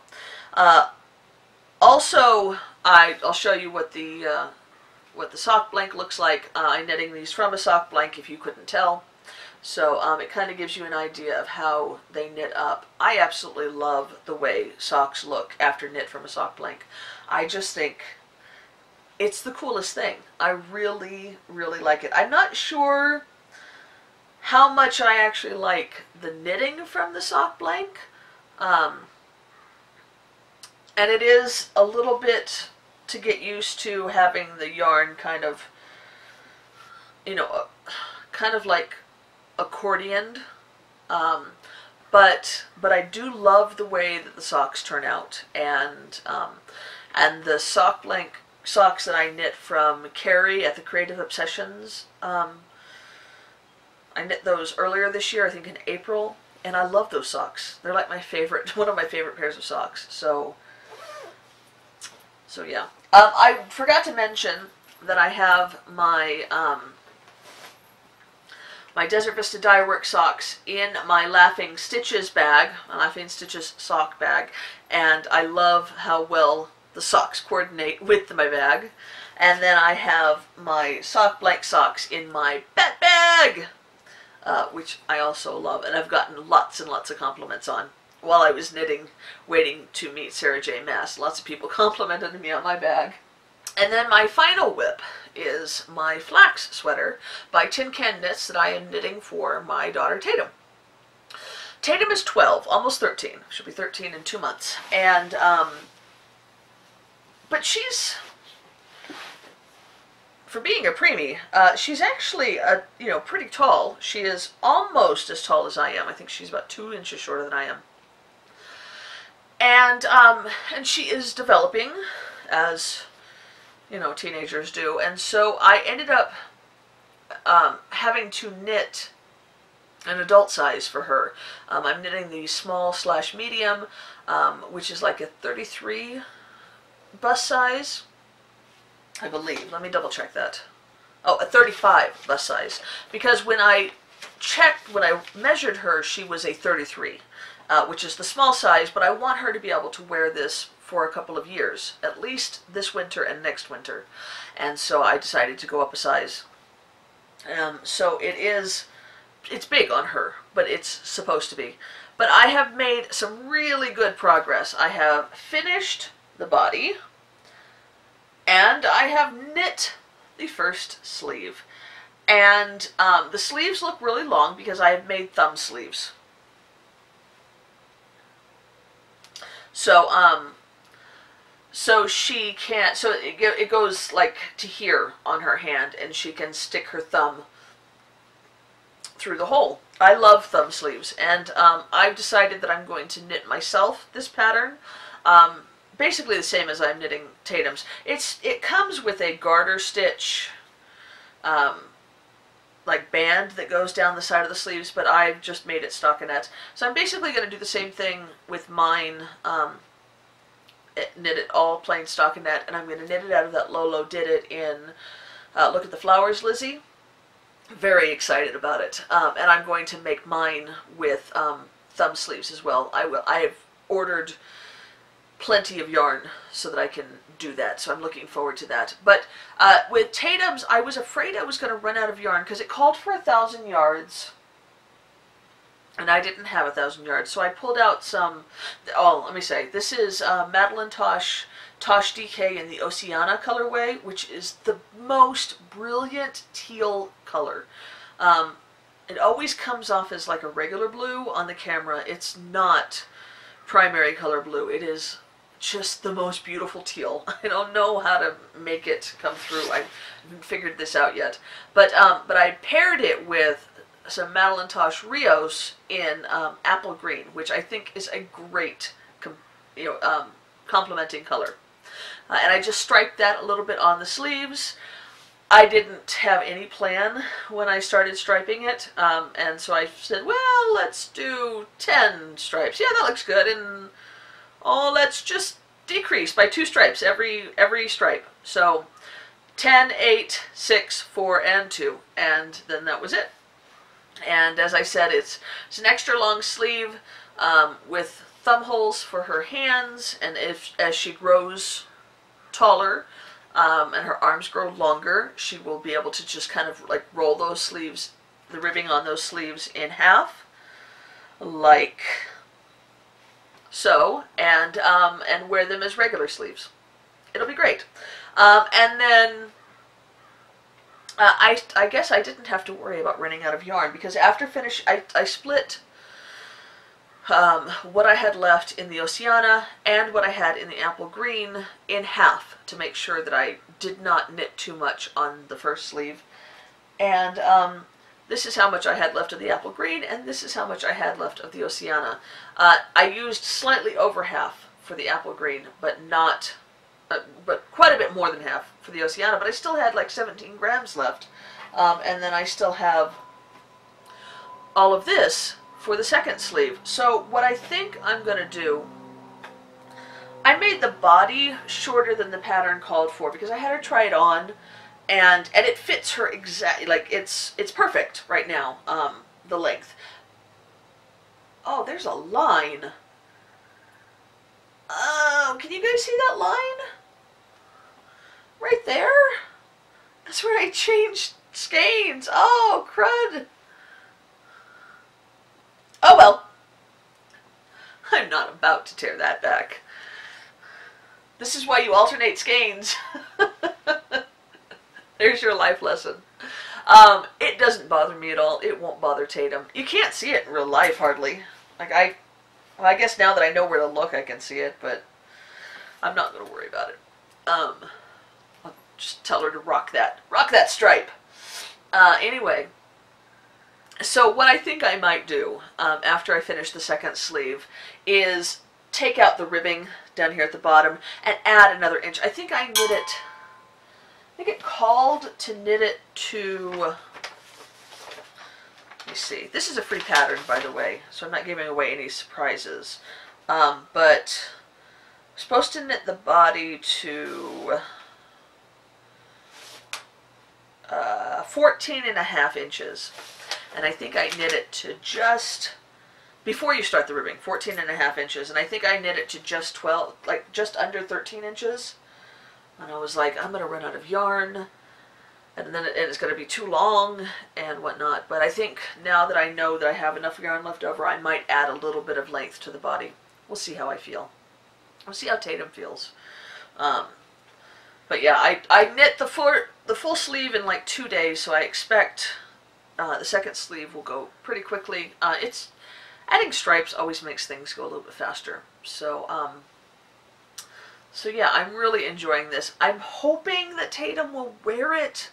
Also, I'll show you what the sock blank looks like. I'm knitting these from a sock blank, if you couldn't tell. So it kind of gives you an idea of how they knit up. I absolutely love the way socks look after knit from a sock blank. I just think it's the coolest thing. I really, really like it. I'm not sure how much I actually like the knitting from the sock blank. And it is a little bit to get used to having the yarn kind of, you know, kind of like accordioned. But I do love the way that the socks turn out, and the sock blank socks that I knit from Carrie at the Creative Obsessions. I knit those earlier this year, I think in April, and I love those socks. They're like my favorite, one of my favorite pairs of socks. So yeah. I forgot to mention that I have my my Desert Vista Dye Work socks in my Laughing Stitches bag, my Laughing Stitches sock bag, and I love how well the socks coordinate with my bag. And then I have my sock blank socks in my Bat bag, which I also love, and I've gotten lots and lots of compliments on while I was knitting, waiting to meet Sarah J. Maas. Lots of people complimented me on my bag. And then my final whip is my flax sweater by Tin Can Knits that I am knitting for my daughter Tatum. Tatum is 12, almost 13. She'll be 13 in 2 months. And, but she's, for being a preemie, she's actually, you know, pretty tall. She is almost as tall as I am. I think she's about 2 inches shorter than I am. And she is developing, as you know, teenagers do, and so I ended up having to knit an adult size for her. I'm knitting the small/medium, which is like a 33 bust size, I believe. Let me double check that. Oh, a 35 bust size, because when I measured her, she was a 33, which is the small size, but I want her to be able to wear this for a couple of years, at least this winter and next winter. And so I decided to go up a size. So it's big on her, but it's supposed to be. But I have made some really good progress. I have finished the body, and I have knit the first sleeve. And the sleeves look really long because I have made thumb sleeves. So she can't, so it goes like to here on her hand, and she can stick her thumb through the hole. I love thumb sleeves, and I've decided that I'm going to knit myself this pattern, basically the same as I'm knitting Tatum's. It comes with a garter stitch, like band that goes down the side of the sleeves, but I've just made it stockinette. So I'm basically going to do the same thing with mine. Knit it all plain stockinette, and I'm going to knit it out of that Lolo Did It in Look at the Flowers, Lizzie. Very excited about it. And I'm going to make mine with thumb sleeves as well. I have ordered plenty of yarn so that I can do that, so I'm looking forward to that. But with Tatum's, I was afraid I was going to run out of yarn because it called for 1,000 yards. And I didn't have 1,000 yards, so I pulled out some. Oh, let me say, this is Madeline Tosh DK in the Oceana colorway, which is the most brilliant teal color. It always comes off as like a regular blue on the camera. It's not primary color blue. It is just the most beautiful teal. I don't know how to make it come through. I haven't figured this out yet. But I paired it with some Madeline Tosh Rios in apple green, which I think is a great, complementing color. And I just striped that a little bit on the sleeves. I didn't have any plan when I started striping it, and so I said, well, let's do 10 stripes. Yeah, that looks good, and oh, let's just decrease by 2 stripes every stripe. So 10, 8, 6, 4, and 2, and then that was it. And as I said, it's an extra long sleeve with thumb holes for her hands, and as she grows taller and her arms grow longer, she will be able to just kind of like roll those sleeves, the ribbing on those sleeves in half, like so, and wear them as regular sleeves. It'll be great. And then I guess I didn't have to worry about running out of yarn, because after finish, I split what I had left in the Oceana and what I had in the apple green in half to make sure that I did not knit too much on the first sleeve. And this is how much I had left of the apple green, and this is how much I had left of the Oceana. I used slightly over half for the apple green, but not, but quite a bit more than half for the Oceana, but I still had like 17 grams left. And then I still have all of this for the second sleeve. So what I think I'm going to do, I made the body shorter than the pattern called for because I had her try it on, and it fits her exactly. Like it's perfect right now, the length. Oh, there's a line. Oh, can you guys see that line? Right there? That's where I changed skeins. Oh, crud. Oh well. I'm not about to tear that back. This is why you alternate skeins. There's your life lesson. It doesn't bother me at all. It won't bother Tatum. You can't see it in real life, hardly. Like well, I guess now that I know where to look, I can see it, but I'm not going to worry about it. I'll just tell her to rock that stripe. Anyway, so what I think I might do after I finish the second sleeve is take out the ribbing down here at the bottom and add another inch. I think I knit it, I think it called to knit it to, let me see, this is a free pattern, by the way, so I'm not giving away any surprises, but I'm supposed to knit the body to 14.5 inches, and I think I knit it to just, before you start the ribbing, 14.5 inches, and I think I knit it to just 12, like just under 13 inches, and I was like, I'm going to run out of yarn, and then it's going to be too long, and whatnot, but I think now that I know that I have enough yarn left over, I might add a little bit of length to the body. We'll see how I feel. We'll see how Tatum feels. But yeah, I knit the full sleeve in like 2 days, so I expect the second sleeve will go pretty quickly. Adding stripes always makes things go a little bit faster. So so yeah, I'm really enjoying this. I'm hoping that Tatum will wear it.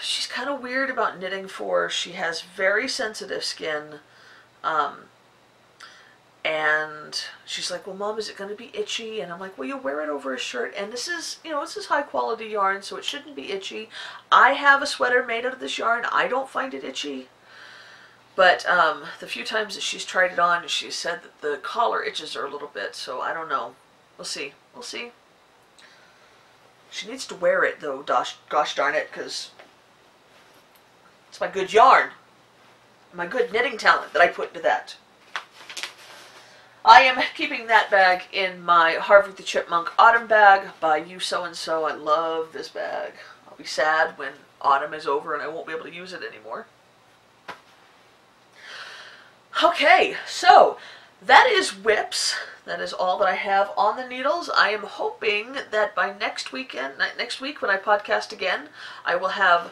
She's kind of weird about knitting for. She has very sensitive skin. And she's like, well, Mom, is it going to be itchy? And I'm like, well, you wear it over a shirt. And this is, you know, this is high quality yarn, so it shouldn't be itchy. I have a sweater made out of this yarn. I don't find it itchy. But the few times that she's tried it on, she said that the collar itches her a little bit. So I don't know. We'll see. We'll see. She needs to wear it, though, gosh darn it, because it's my good yarn. My good knitting talent that I put into that. I am keeping that bag in my Harvey the Chipmunk autumn bag by You So and So. I love this bag. I'll be sad when autumn is over and I won't be able to use it anymore. Okay, so that is whips. That is all that I have on the needles. I am hoping that by next week when I podcast again, I will have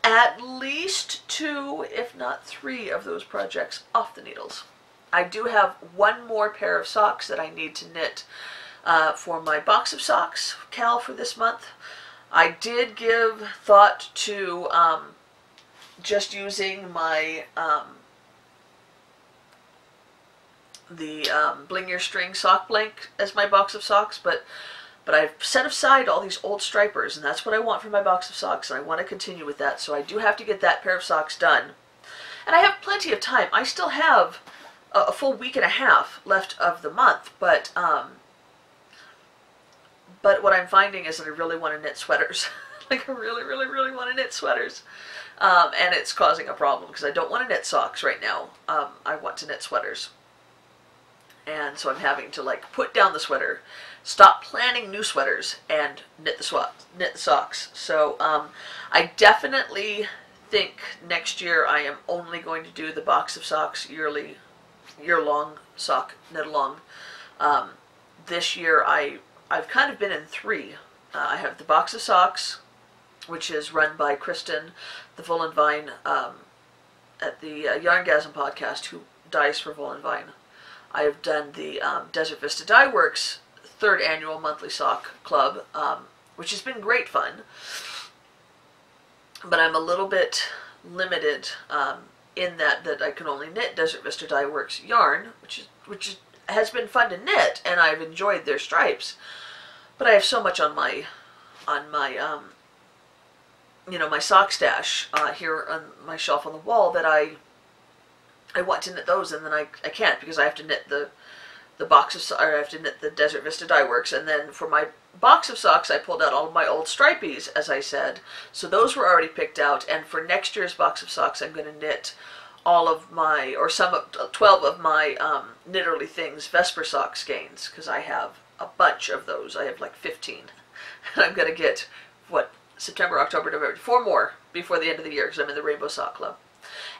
at least 2, if not 3 of those projects off the needles. I do have one more pair of socks that I need to knit for my box of socks KAL for this month. I did give thought to just using my Bling Your String sock blank as my box of socks, but I've set aside all these old stripers, and that's what I want for my box of socks, and I want to continue with that, so I do have to get that pair of socks done. And I have plenty of time. I still have a full week and a half left of the month, but But what I'm finding is that I really want to knit sweaters. Like I really, really, really want to knit sweaters. And it's causing a problem because I don't want to knit socks right now. I want to knit sweaters. And so I'm having to like put down the sweater, stop planning new sweaters, and knit the socks. So I definitely think next year I am only going to do the box of socks year-long sock knit-along. This year I've kind of been in 3. I have the box of socks, which is run by Kristen, the Wool and Vine, at the Yarngasm podcast, who dyes for Wool and Vine. I have done the Desert Vista Dye Works 3rd annual monthly sock club, which has been great fun. But I'm a little bit limited in that I can only knit Desert Vista Dye Works yarn, which has been fun to knit, and I've enjoyed their stripes. But I have so much on my my sock stash here on my shelf on the wall that I want to knit those, and then I can't because I have to knit the box of, or I have to knit the Desert Vista Dye Works, and then for my box of socks I pulled out all of my old stripies, as I said, so those were already picked out. And for next year's box of socks I'm going to knit all of my, or 12 of my Knitterly Things Vesper sock skeins, because I have a bunch of those. I have like 15, and I'm going to get September, October, November, 4 more before the end of the year because I'm in the Rainbow Sock Club.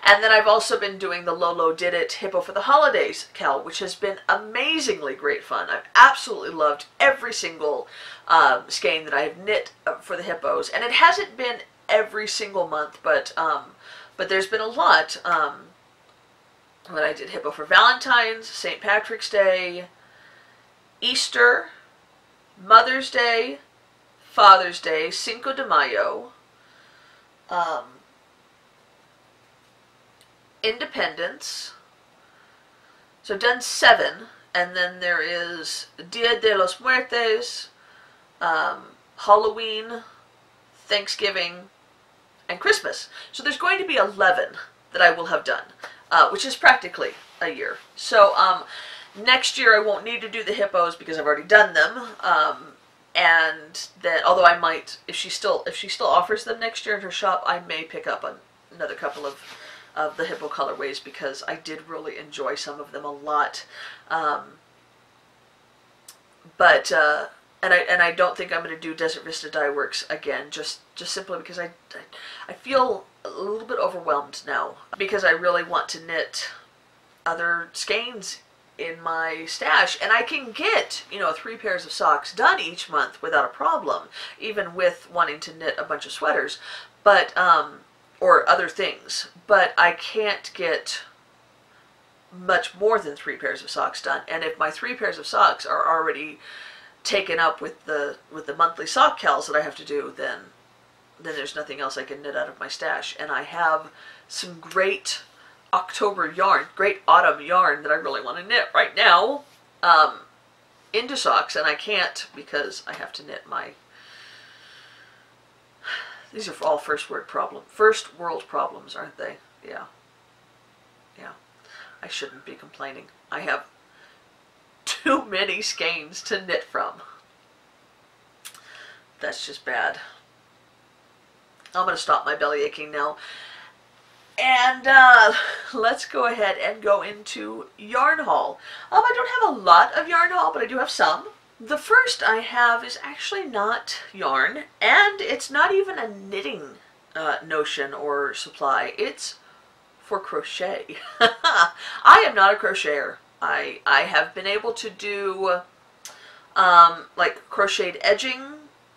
And then I've also been doing the Lolo Did It Hippo for the Holidays KAL, which has been amazingly great fun. I've absolutely loved every single skein that I have knit for the hippos, and it hasn't been every single month, but there's been a lot. When I did hippo for Valentine's, St. Patrick's Day, Easter, Mother's Day, Father's Day, Cinco de Mayo, Independence. So I've done 7, and then there is Dia de los Muertes, Halloween, Thanksgiving, and Christmas. So there's going to be 11 that I will have done, which is practically a year. So next year I won't need to do the hippos because I've already done them. And then, although I might, if she still offers them next year in her shop, I may pick up another couple of the hippo colorways because I did really enjoy some of them a lot. And I don't think I'm going to do Desert Vista Dye Works again, just simply because I feel a little bit overwhelmed now because I really want to knit other skeins in my stash, and I can get 3 pairs of socks done each month without a problem, even with wanting to knit a bunch of sweaters, but or other things. But I can't get much more than 3 pairs of socks done, and if my 3 pairs of socks are already taken up with the monthly sock KALs that I have to do, then there's nothing else I can knit out of my stash. And I have some great October yarn, great autumn yarn that I really want to knit right now into socks, and I can't because I have to knit my, these are all first world problems, aren't they? Yeah. I shouldn't be complaining. I have too many skeins to knit from. That's just bad. I'm going to stop my belly aching now. And let's go ahead and go into yarn haul. I don't have a lot of yarn haul, but I do have some. The first I have is actually not yarn, and it's not even a knitting notion or supply. It's for crochet. I am not a crocheter. I have been able to do like crocheted edging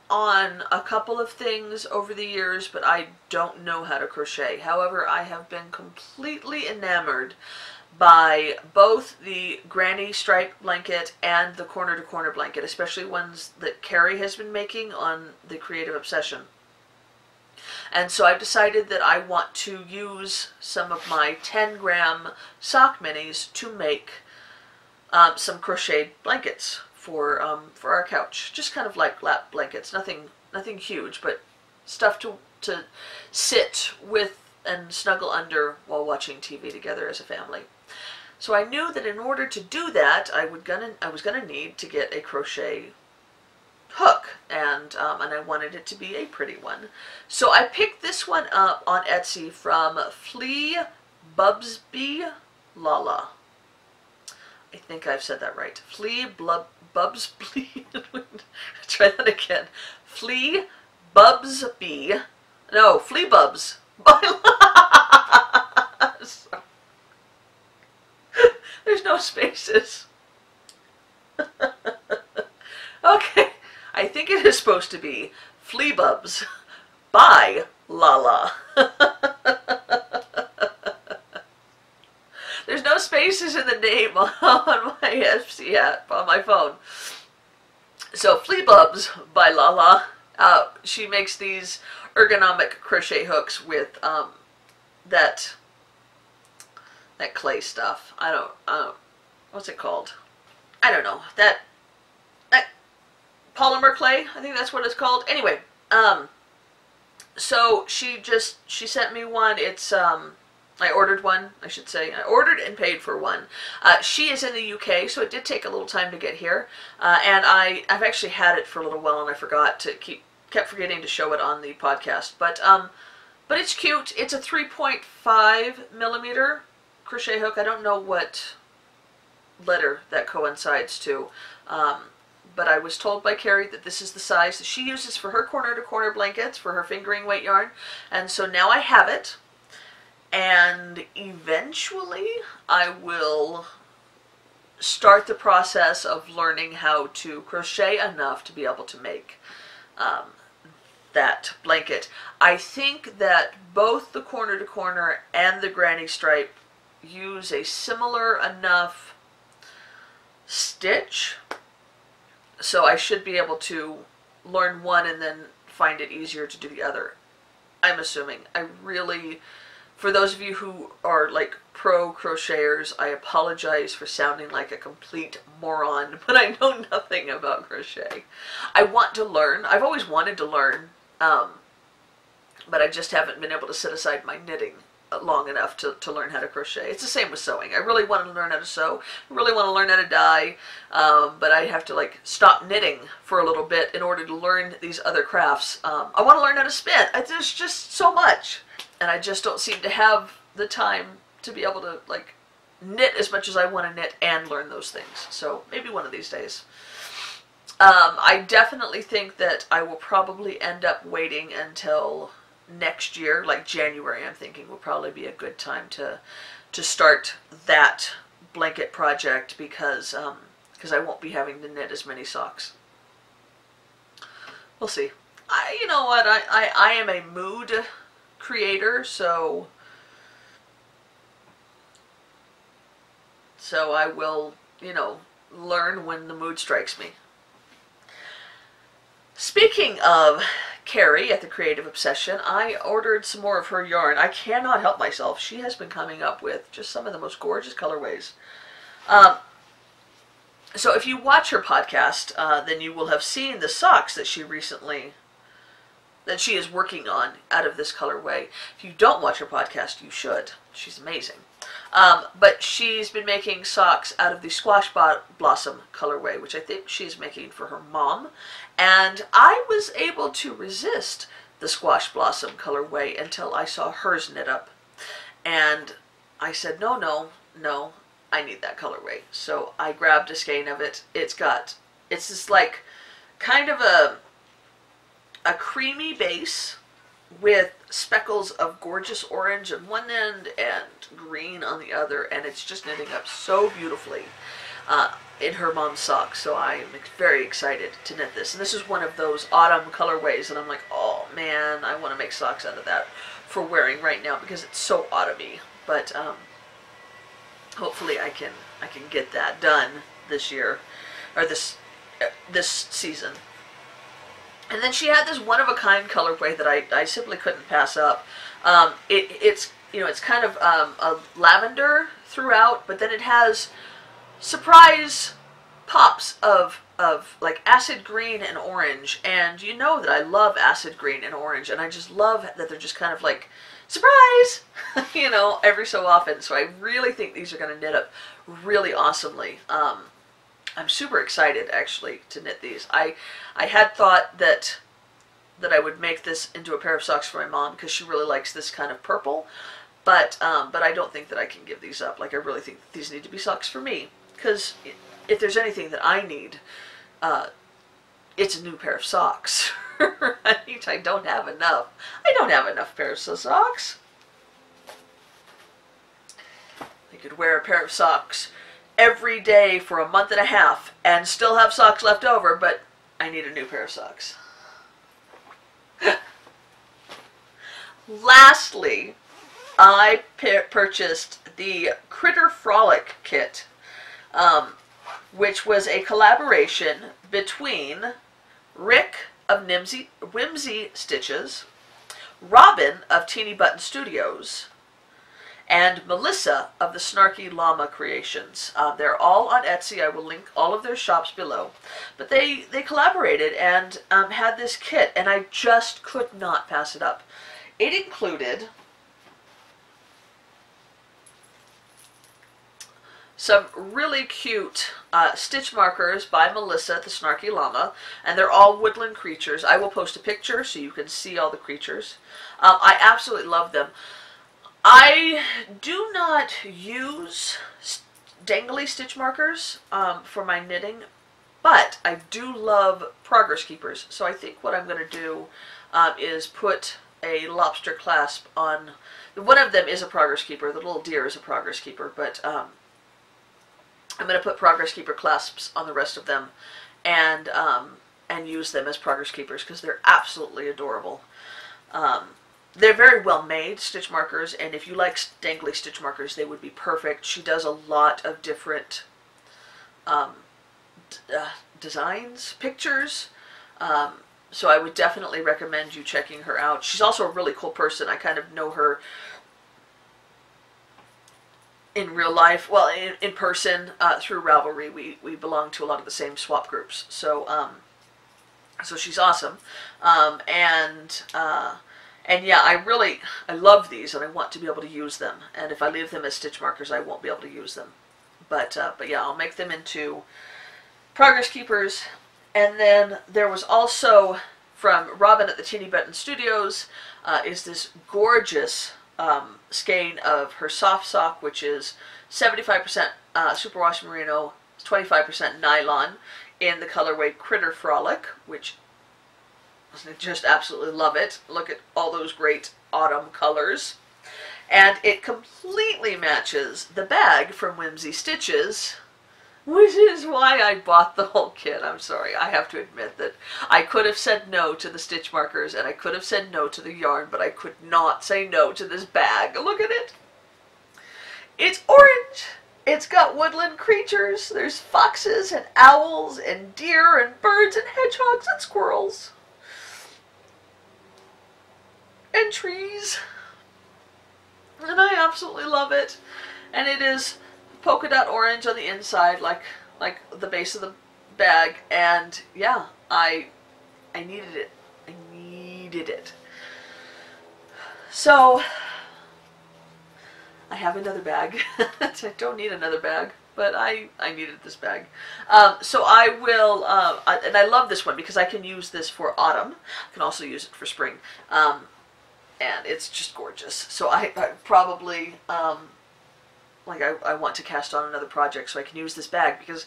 on a couple of things over the years, but I don't know how to crochet. However, I have been completely enamored by both the granny stripe blanket and the corner to corner blanket, especially ones that Carrie has been making on the Creative Obsession. And so I've decided that I want to use some of my 10-gram sock minis to make some crocheted blankets for our couch. Just kind of like lap blankets, nothing huge, but stuff to sit with and snuggle under while watching TV together as a family. So I knew that in order to do that, I was gonna need to get a crochet hook, and I wanted it to be a pretty one. So I picked this one up on Etsy from Flea Bubsby Lala. I think I've said that right. Flea Bubsby. Try that again. Flea Bubsby. No, Flea Bubs by Lala. There's no spaces. Okay, I think it is supposed to be Flea Bubs by Lala. There's no spaces in the name on my Etsy app on my phone. So Flea Bubs by Lala. She makes these ergonomic crochet hooks with that clay stuff. I don't what's it called? I don't know. That polymer clay, I think that's what it's called. Anyway, so she sent me one. It's I ordered one, I should say. I ordered and paid for one. She is in the UK, so it did take a little time to get here. And I've actually had it for a little while, and I kept forgetting to show it on the podcast. But it's cute. It's a 3.5 millimeter crochet hook. I don't know what letter that coincides to. But I was told by Carrie that this is the size that she uses for her corner-to-corner blankets for her fingering weight yarn. And so now I have it. And eventually I will start the process of learning how to crochet enough to be able to make that blanket. I think that both the corner-to-corner and the granny stripe use a similar enough stitch. So I should be able to learn one and then find it easier to do the other. I'm assuming. For those of you who are like pro crocheters, I apologize for sounding like a complete moron, but I know nothing about crochet. I want to learn. I've always wanted to learn, but I just haven't been able to set aside my knitting long enough to learn how to crochet. It's the same with sewing. I really want to learn how to sew. I really want to learn how to dye, but I have to like stop knitting for a little bit in order to learn these other crafts. I want to learn how to spin. There's just so much, and I just don't seem to have the time to be able to like knit as much as I want to knit and learn those things. So maybe one of these days. I definitely think that I will probably end up waiting until next year, like January, I'm thinking will probably be a good time to start that blanket project because I won't be having to knit as many socks. We'll see. You know what? I am a mood creator, so I will, learn when the mood strikes me. Speaking of Carrie at the Creative Obsession, I ordered some more of her yarn. I cannot help myself. She has been coming up with just some of the most gorgeous colorways. So if you watch her podcast, then you will have seen the socks that she is working on out of this colorway. If you don't watch her podcast, you should. She's amazing. But she's been making socks out of the Squash Blossom colorway, which I think she's making for her mom. And I was able to resist the Squash Blossom colorway until I saw hers knit up. And I said, no, I need that colorway. So I grabbed a skein of it. It's this like kind of a creamy base with speckles of gorgeous orange on one end and green on the other, and it's just knitting up so beautifully in her mom's socks. So I'm very excited to knit this. And this is one of those autumn colorways, and I'm like, oh man, I want to make socks out of that for wearing right now because it's so autumny. But hopefully I can get that done this year, or this season. And then she had this one-of-a-kind colorway that I simply couldn't pass up. It's kind of a lavender throughout, but then it has surprise pops of like acid green and orange. And you know that I love acid green and orange, and I just love that they're just kind of like, surprise! every so often. So I really think these are going to knit up really awesomely. I'm super excited actually to knit these. I had thought that I would make this into a pair of socks for my mom because she really likes this kind of purple, but I don't think that I can give these up. Like, I really think that these need to be socks for me, because if there's anything that I need, it's a new pair of socks. Right? I don't have enough. I don't have enough pairs of socks. I could wear a pair of socks every day for a month and a half and still have socks left over, but I need a new pair of socks. Lastly, I purchased the Critter Frolic kit, which was a collaboration between Rick of Whimsy Stitches, Robin of Teeny Button Studios, and Melissa of the Snarky Llama Creations. They're all on Etsy. I will link all of their shops below. But they collaborated and had this kit, and I just could not pass it up. It included some really cute stitch markers by Melissa at the Snarky Llama, and they're all woodland creatures. I will post a picture so you can see all the creatures. I absolutely love them. I do not use dangly stitch markers for my knitting, but I do love progress keepers. So I think what I'm going to do is put a lobster clasp on. One of them is a progress keeper. The little deer is a progress keeper, but I'm going to put progress keeper clasps on the rest of them, and use them as progress keepers because they're absolutely adorable. They're very well made stitch markers, and if you like dangly stitch markers, they would be perfect. She does a lot of different designs, pictures, so I would definitely recommend you checking her out. She's also a really cool person. I kind of know her in real life, well, in person, through Ravelry. We belong to a lot of the same swap groups, so so she's awesome, and yeah, I love these, and I want to be able to use them. And if I leave them as stitch markers, I won't be able to use them. But yeah, I'll make them into progress keepers. And then there was also, from Robin at the Teeny Button Studios, is this gorgeous skein of her soft sock, which is 75% superwash merino, 25% nylon, in the colorway Critter Frolic, which I just absolutely love it. Look at all those great autumn colors. And it completely matches the bag from Whimsy Stitches, which is why I bought the whole kit. I'm sorry, I have to admit that I could have said no to the stitch markers, and I could have said no to the yarn, but I could not say no to this bag. Look at it. It's orange. It's got woodland creatures. There's foxes and owls and deer and birds and hedgehogs and squirrels. And trees, and I absolutely love it. And it is polka dot orange on the inside, like the base of the bag. And yeah, I needed it. I needed it. So I have another bag. I don't need another bag, but I needed this bag. So I will, and I love this one because I can use this for autumn. I can also use it for spring. And it's just gorgeous. So I probably, like I want to cast on another project so I can use this bag, because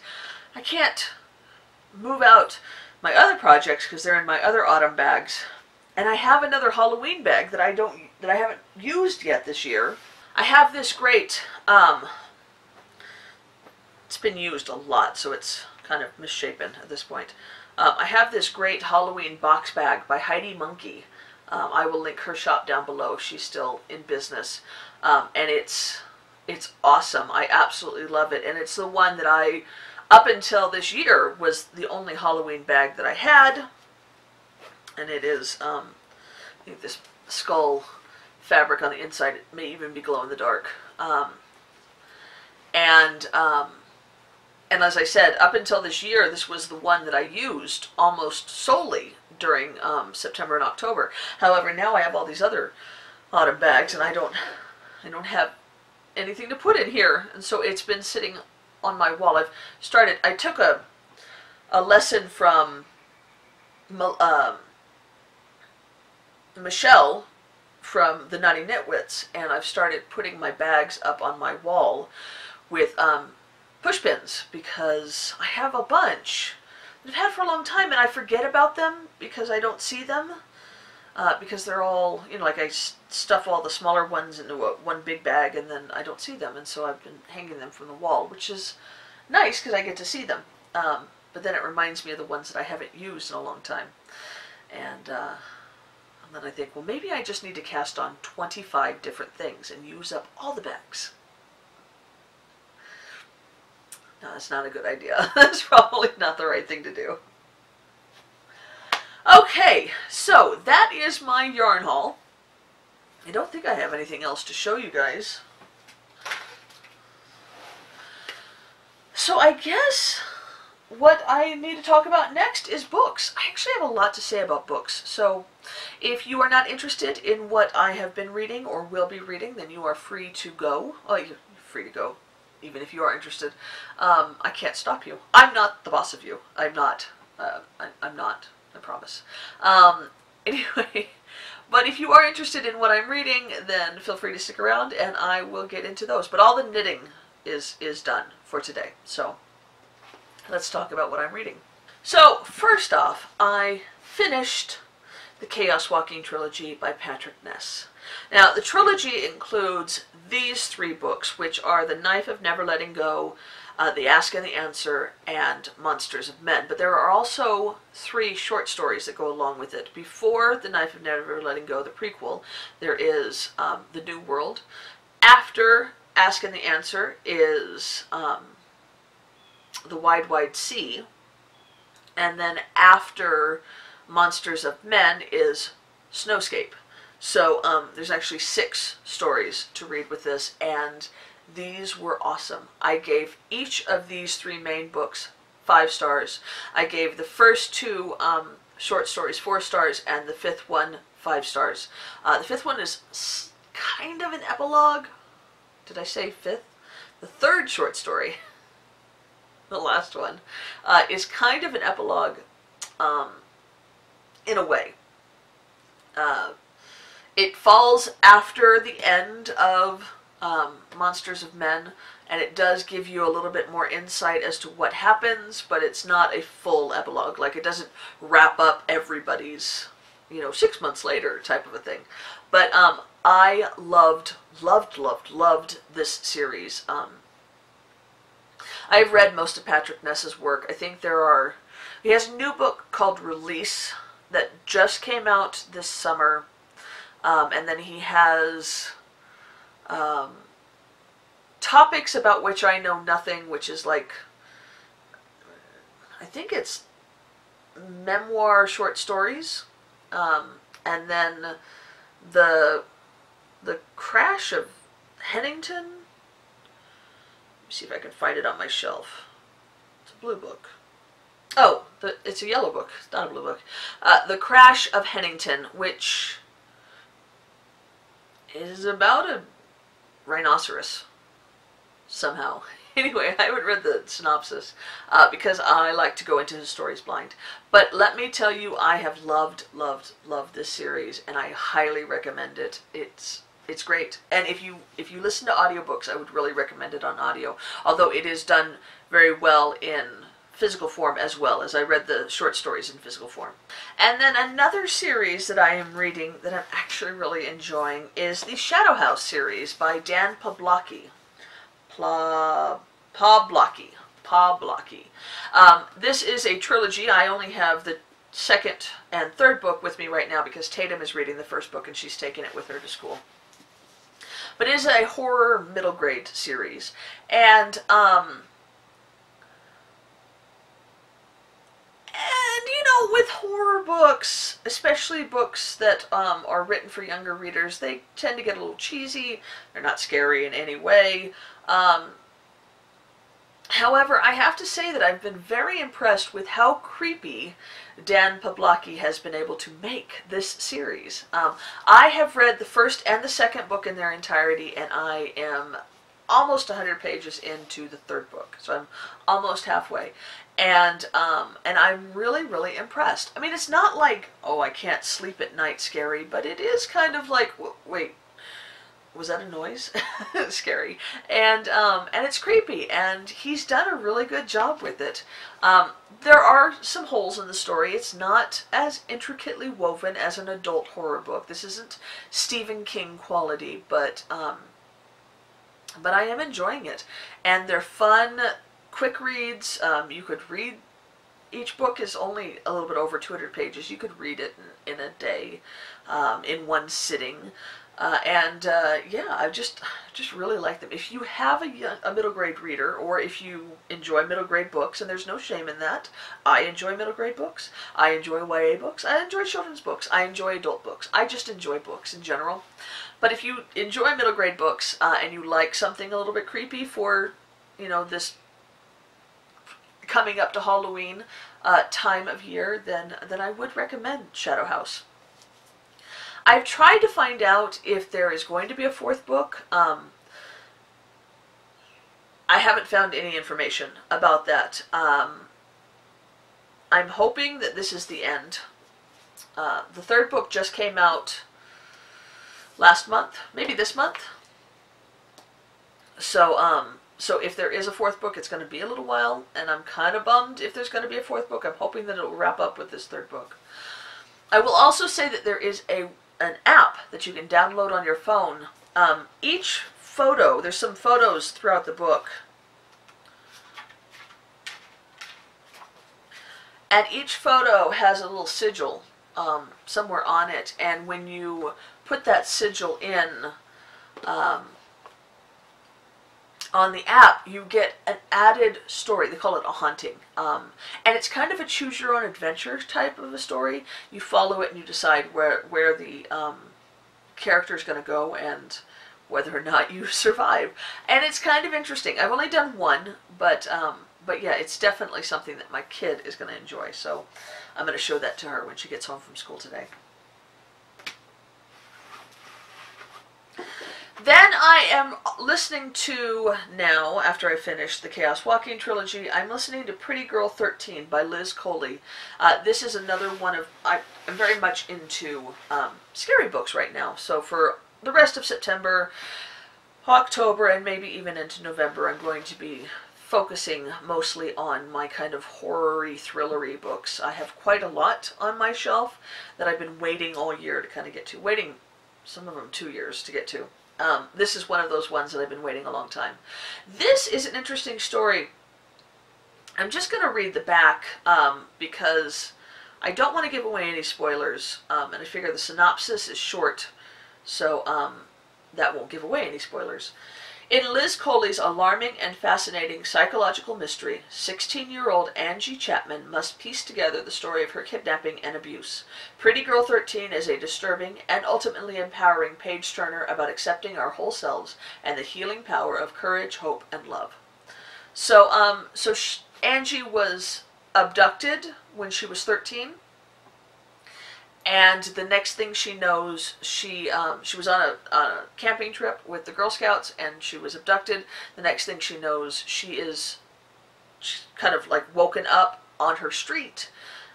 I can't move out my other projects because they're in my other autumn bags. And I have another Halloween bag that I haven't used yet this year. I have this great, it's been used a lot, so it's kind of misshapen at this point. I have this great Halloween box bag by Heidi Monkey. I will link her shop down below if she's still in business. And it's awesome. I absolutely love it. And it's the one that I, up until this year, was the only Halloween bag that I had. And it is, I think this skull fabric on the inside, it may even be glow in the dark. And as I said, up until this year, this was the one that I used almost solely during September and October. However, now I have all these other autumn bags, and I don't have anything to put in here, and so it's been sitting on my wall. I took a lesson from Michelle from the Nutty Knitwits, and I've started putting my bags up on my wall with push pins, because I have a bunch that I've had for a long time, and I forget about them because I don't see them, because they're all, you know, like I stuff all the smaller ones into one big bag, and then I don't see them, and so I've been hanging them from the wall, which is nice because I get to see them, but then it reminds me of the ones that I haven't used in a long time, and then I think, well, maybe I just need to cast on 25 different things and use up all the bags. No, that's not a good idea. That's probably not the right thing to do. Okay, so that is my yarn haul. I don't think I have anything else to show you guys. So I guess what I need to talk about next is books. I actually have a lot to say about books. So if you are not interested in what I have been reading or will be reading, then you are free to go. Oh, you're free to go, even if you are interested. I can't stop you. I'm not the boss of you. I'm not. I'm not. I promise. Anyway, but if you are interested in what I'm reading, then feel free to stick around, and I will get into those. But all the knitting is done for today. So let's talk about what I'm reading. So first off, I finished the Chaos Walking Trilogy by Patrick Ness. Now, the trilogy includes these 3 books, which are The Knife of Never Letting Go, The Ask and the Answer, and Monsters of Men. But there are also 3 short stories that go along with it. Before The Knife of Never Letting Go, the prequel, there is The New World. After Ask and the Answer is The Wide, Wide Sea. And then after Monsters of Men is Snowscape. So there's actually 6 stories to read with this, and these were awesome. I gave each of these 3 main books 5 stars. I gave the first 2 short stories 4 stars, and the 5th one 5 stars. The 5th one is kind of an epilogue. Did I say 5th? The 3rd short story, the last one, is kind of an epilogue in a way. It falls after the end of Monsters of Men, and it does give you a little bit more insight as to what happens, but it's not a full epilogue. Like, it doesn't wrap up everybody's, 6 months later type of a thing. But I loved this series. I've read most of Patrick Ness's work. I think he has a new book called Release that just came out this summer. And then he has topics about which I know nothing, which is like, I think it's memoir short stories. And then the Crash of Hennington. Let me see if I can find it on my shelf. It's a blue book. Oh, it's a yellow book. It's not a blue book. The Crash of Hennington, which is about a rhinoceros somehow. Anyway, I haven't read the synopsis because I like to go into his stories blind. But let me tell you, I have loved this series, and I highly recommend it. It's great. And if you listen to audiobooks, I would really recommend it on audio. Although it is done very well in physical form as well, as I read the short stories in physical form. And then another series that I am reading that I'm actually really enjoying is the Shadow House series by Dan Pawlowski. This is a trilogy. I only have the 2nd and 3rd book with me right now because Tatum is reading the 1st book and she's taking it with her to school. But it is a horror middle grade series. And with horror books, especially books that are written for younger readers, they tend to get a little cheesy. They're not scary in any way. However, I have to say that I've been very impressed with how creepy Dan Pawlowski has been able to make this series. I have read the 1st and the 2nd book in their entirety, and I am almost 100 pages into the third book, so I'm almost halfway, and I'm really, really impressed. I mean, it's not like, oh, I can't sleep at night scary, but it is kind of like, wait, was that a noise? Scary. And it's creepy, and he's done a really good job with it. There are some holes in the story. It's not as intricately woven as an adult horror book. This isn't Stephen King quality, but I am enjoying it. And they're fun, quick reads. You could read, each book is only a little bit over 200 pages. You could read it in a day, in one sitting. Yeah, I just really like them. If you have a middle grade reader, or if you enjoy middle grade books, and there's no shame in that. I enjoy middle grade books. I enjoy YA books. I enjoy children's books. I enjoy adult books. I just enjoy books in general. But if you enjoy middle grade books, and you like something a little bit creepy for, you know, this coming up to Halloween time of year, then I would recommend Shadow House. I've tried to find out if there is going to be a fourth book. I haven't found any information about that. I'm hoping that this is the end. The third book just came out last month, maybe this month. So if there is a fourth book, it's going to be a little while, and I'm kind of bummed if there's going to be a fourth book. I'm hoping that it will wrap up with this third book. I will also say that there is an app that you can download on your phone. Each photo, there's some photos throughout the book, and each photo has a little sigil somewhere on it, and when you put that sigil in on the app, you get an added story. They call it a haunting. And it's kind of a choose-your-own-adventure type of a story. You follow it and you decide where the character is going to go and whether or not you survive. And it's kind of interesting. I've only done one, but yeah, it's definitely something that my kid is going to enjoy. So I'm going to show that to her when she gets home from school today. Then I am listening to, now, after I finish the Chaos Walking trilogy, I'm listening to Pretty Girl 13 by Liz Coley. This is another one of, I'm very much into scary books right now. So for the rest of September, October, and maybe even into November, I'm going to be focusing mostly on my kind of horror-y, thriller-y books. I have quite a lot on my shelf that I've been waiting all year to kind of get to. Waiting, some of them 2 years to get to. This is one of those ones that I've been waiting a long time. This is an interesting story. I'm just going to read the back because I don't want to give away any spoilers, and I figure the synopsis is short, so that won't give away any spoilers. In Liz Coley's alarming and fascinating psychological mystery, 16-year-old Angie Chapman must piece together the story of her kidnapping and abuse. Pretty Girl 13 is a disturbing and ultimately empowering page-turner about accepting our whole selves and the healing power of courage, hope, and love. So, Angie was abducted when she was 13. And the next thing she knows, she was on a camping trip with the Girl Scouts, and she was abducted. The next thing she knows, she's kind of like woken up on her street,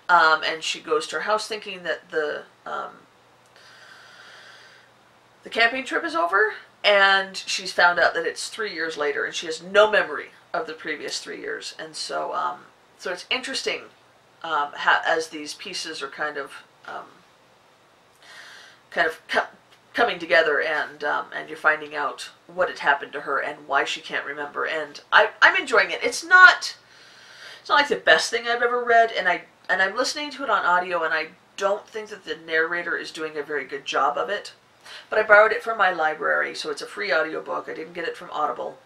and she goes to her house thinking that the camping trip is over, and she's found out that it's 3 years later, and she has no memory of the previous 3 years. And so, so it's interesting as these pieces are kind of coming together, and you're finding out what had happened to her and why she can't remember. And I'm enjoying it. It's not like the best thing I've ever read, and I'm listening to it on audio, and I don't think that the narrator is doing a very good job of it. But I borrowed it from my library, so it's a free audiobook. I didn't get it from Audible.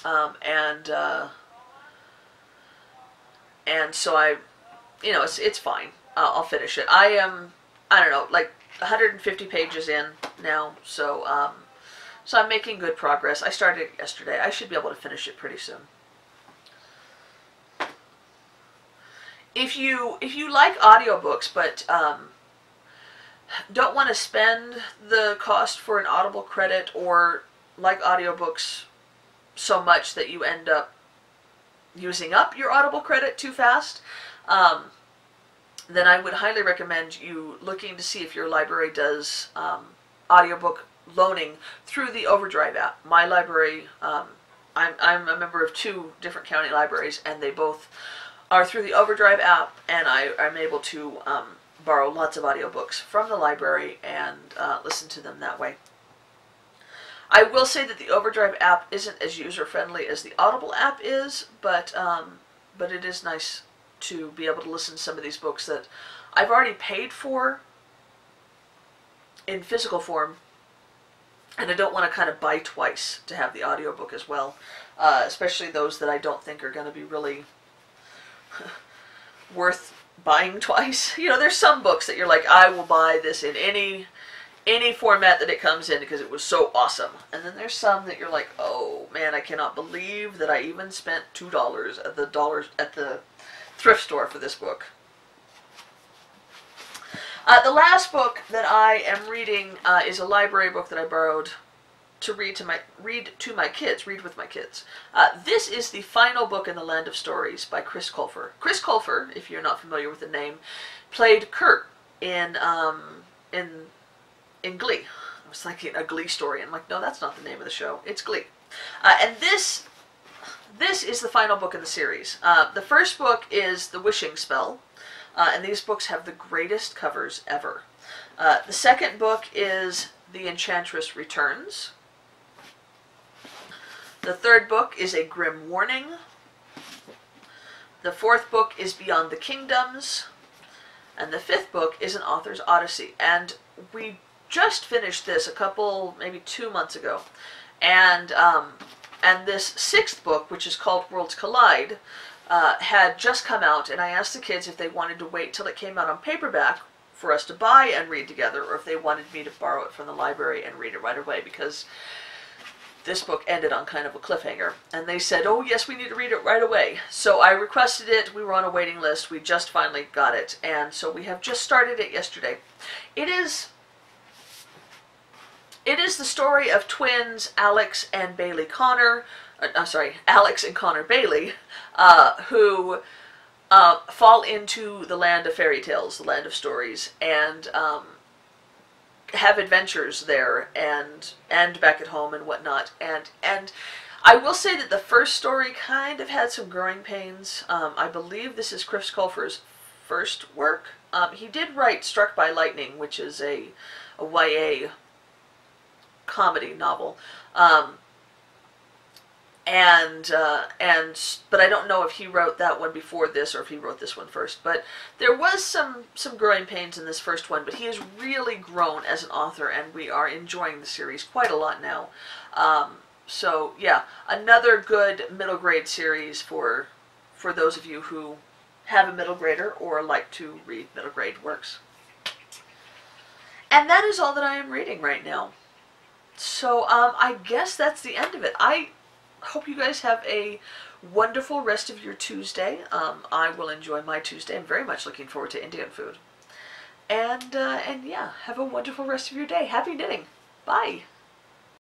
And so it's fine. I'll finish it. I don't know, like 150 pages in now, so I'm making good progress. I started it yesterday. I should be able to finish it pretty soon. If you like audiobooks but don't want to spend the cost for an Audible credit, or like audiobooks so much that you end up using up your Audible credit too fast, then I would highly recommend you looking to see if your library does audiobook loaning through the Overdrive app. My library, I'm a member of 2 different county libraries, and they both are through the Overdrive app, and I'm able to borrow lots of audiobooks from the library and listen to them that way. I will say that the Overdrive app isn't as user-friendly as the Audible app is, but it is nice to be able to listen to some of these books that I've already paid for in physical form, and I don't want to kind of buy twice to have the audiobook as well, especially those that I don't think are going to be really worth buying twice. You know, there's some books that you're like, I will buy this in any format that it comes in because it was so awesome. And then there's some that you're like, oh man, I cannot believe that I even spent $2 at the thrift store for this book. The last book that I am reading is a library book that I borrowed to read with my kids. This is the final book in the Land of Stories by Chris Colfer. Chris Colfer, if you're not familiar with the name, played Kurt in Glee. I was thinking a Glee story, and I'm like, no, that's not the name of the show. It's Glee. And this is the final book in the series. The first book is The Wishing Spell, and these books have the greatest covers ever. The second book is The Enchantress Returns. The third book is A Grim Warning. The fourth book is Beyond the Kingdoms. And the fifth book is An Author's Odyssey. And we just finished this a couple, maybe 2 months ago. And this sixth book, which is called Worlds Collide, had just come out, and I asked the kids if they wanted to wait till it came out on paperback for us to buy and read together, or if they wanted me to borrow it from the library and read it right away, because this book ended on kind of a cliffhanger. And they said, oh yes, we need to read it right away. So I requested it. We were on a waiting list. We just finally got it, and so we have just started it yesterday. It is the story of twins Alex and Bailey Connor, Alex and Connor Bailey, who fall into the land of fairy tales, the land of stories, and have adventures there and back at home and whatnot. And I will say that the first story kind of had some growing pains. I believe this is Chris Colfer's first work. He did write Struck by Lightning, which is a YA comedy novel, but I don't know if he wrote that one before this or if he wrote this one first. But there was some growing pains in this first one, but he has really grown as an author, and we are enjoying the series quite a lot now. So yeah, another good middle grade series for those of you who have a middle grader or like to read middle grade works. And that is all that I am reading right now. So I guess that's the end of it. I hope you guys have a wonderful rest of your Tuesday. I will enjoy my Tuesday. I'm very much looking forward to Indian food. And yeah, have a wonderful rest of your day. Happy knitting. Bye.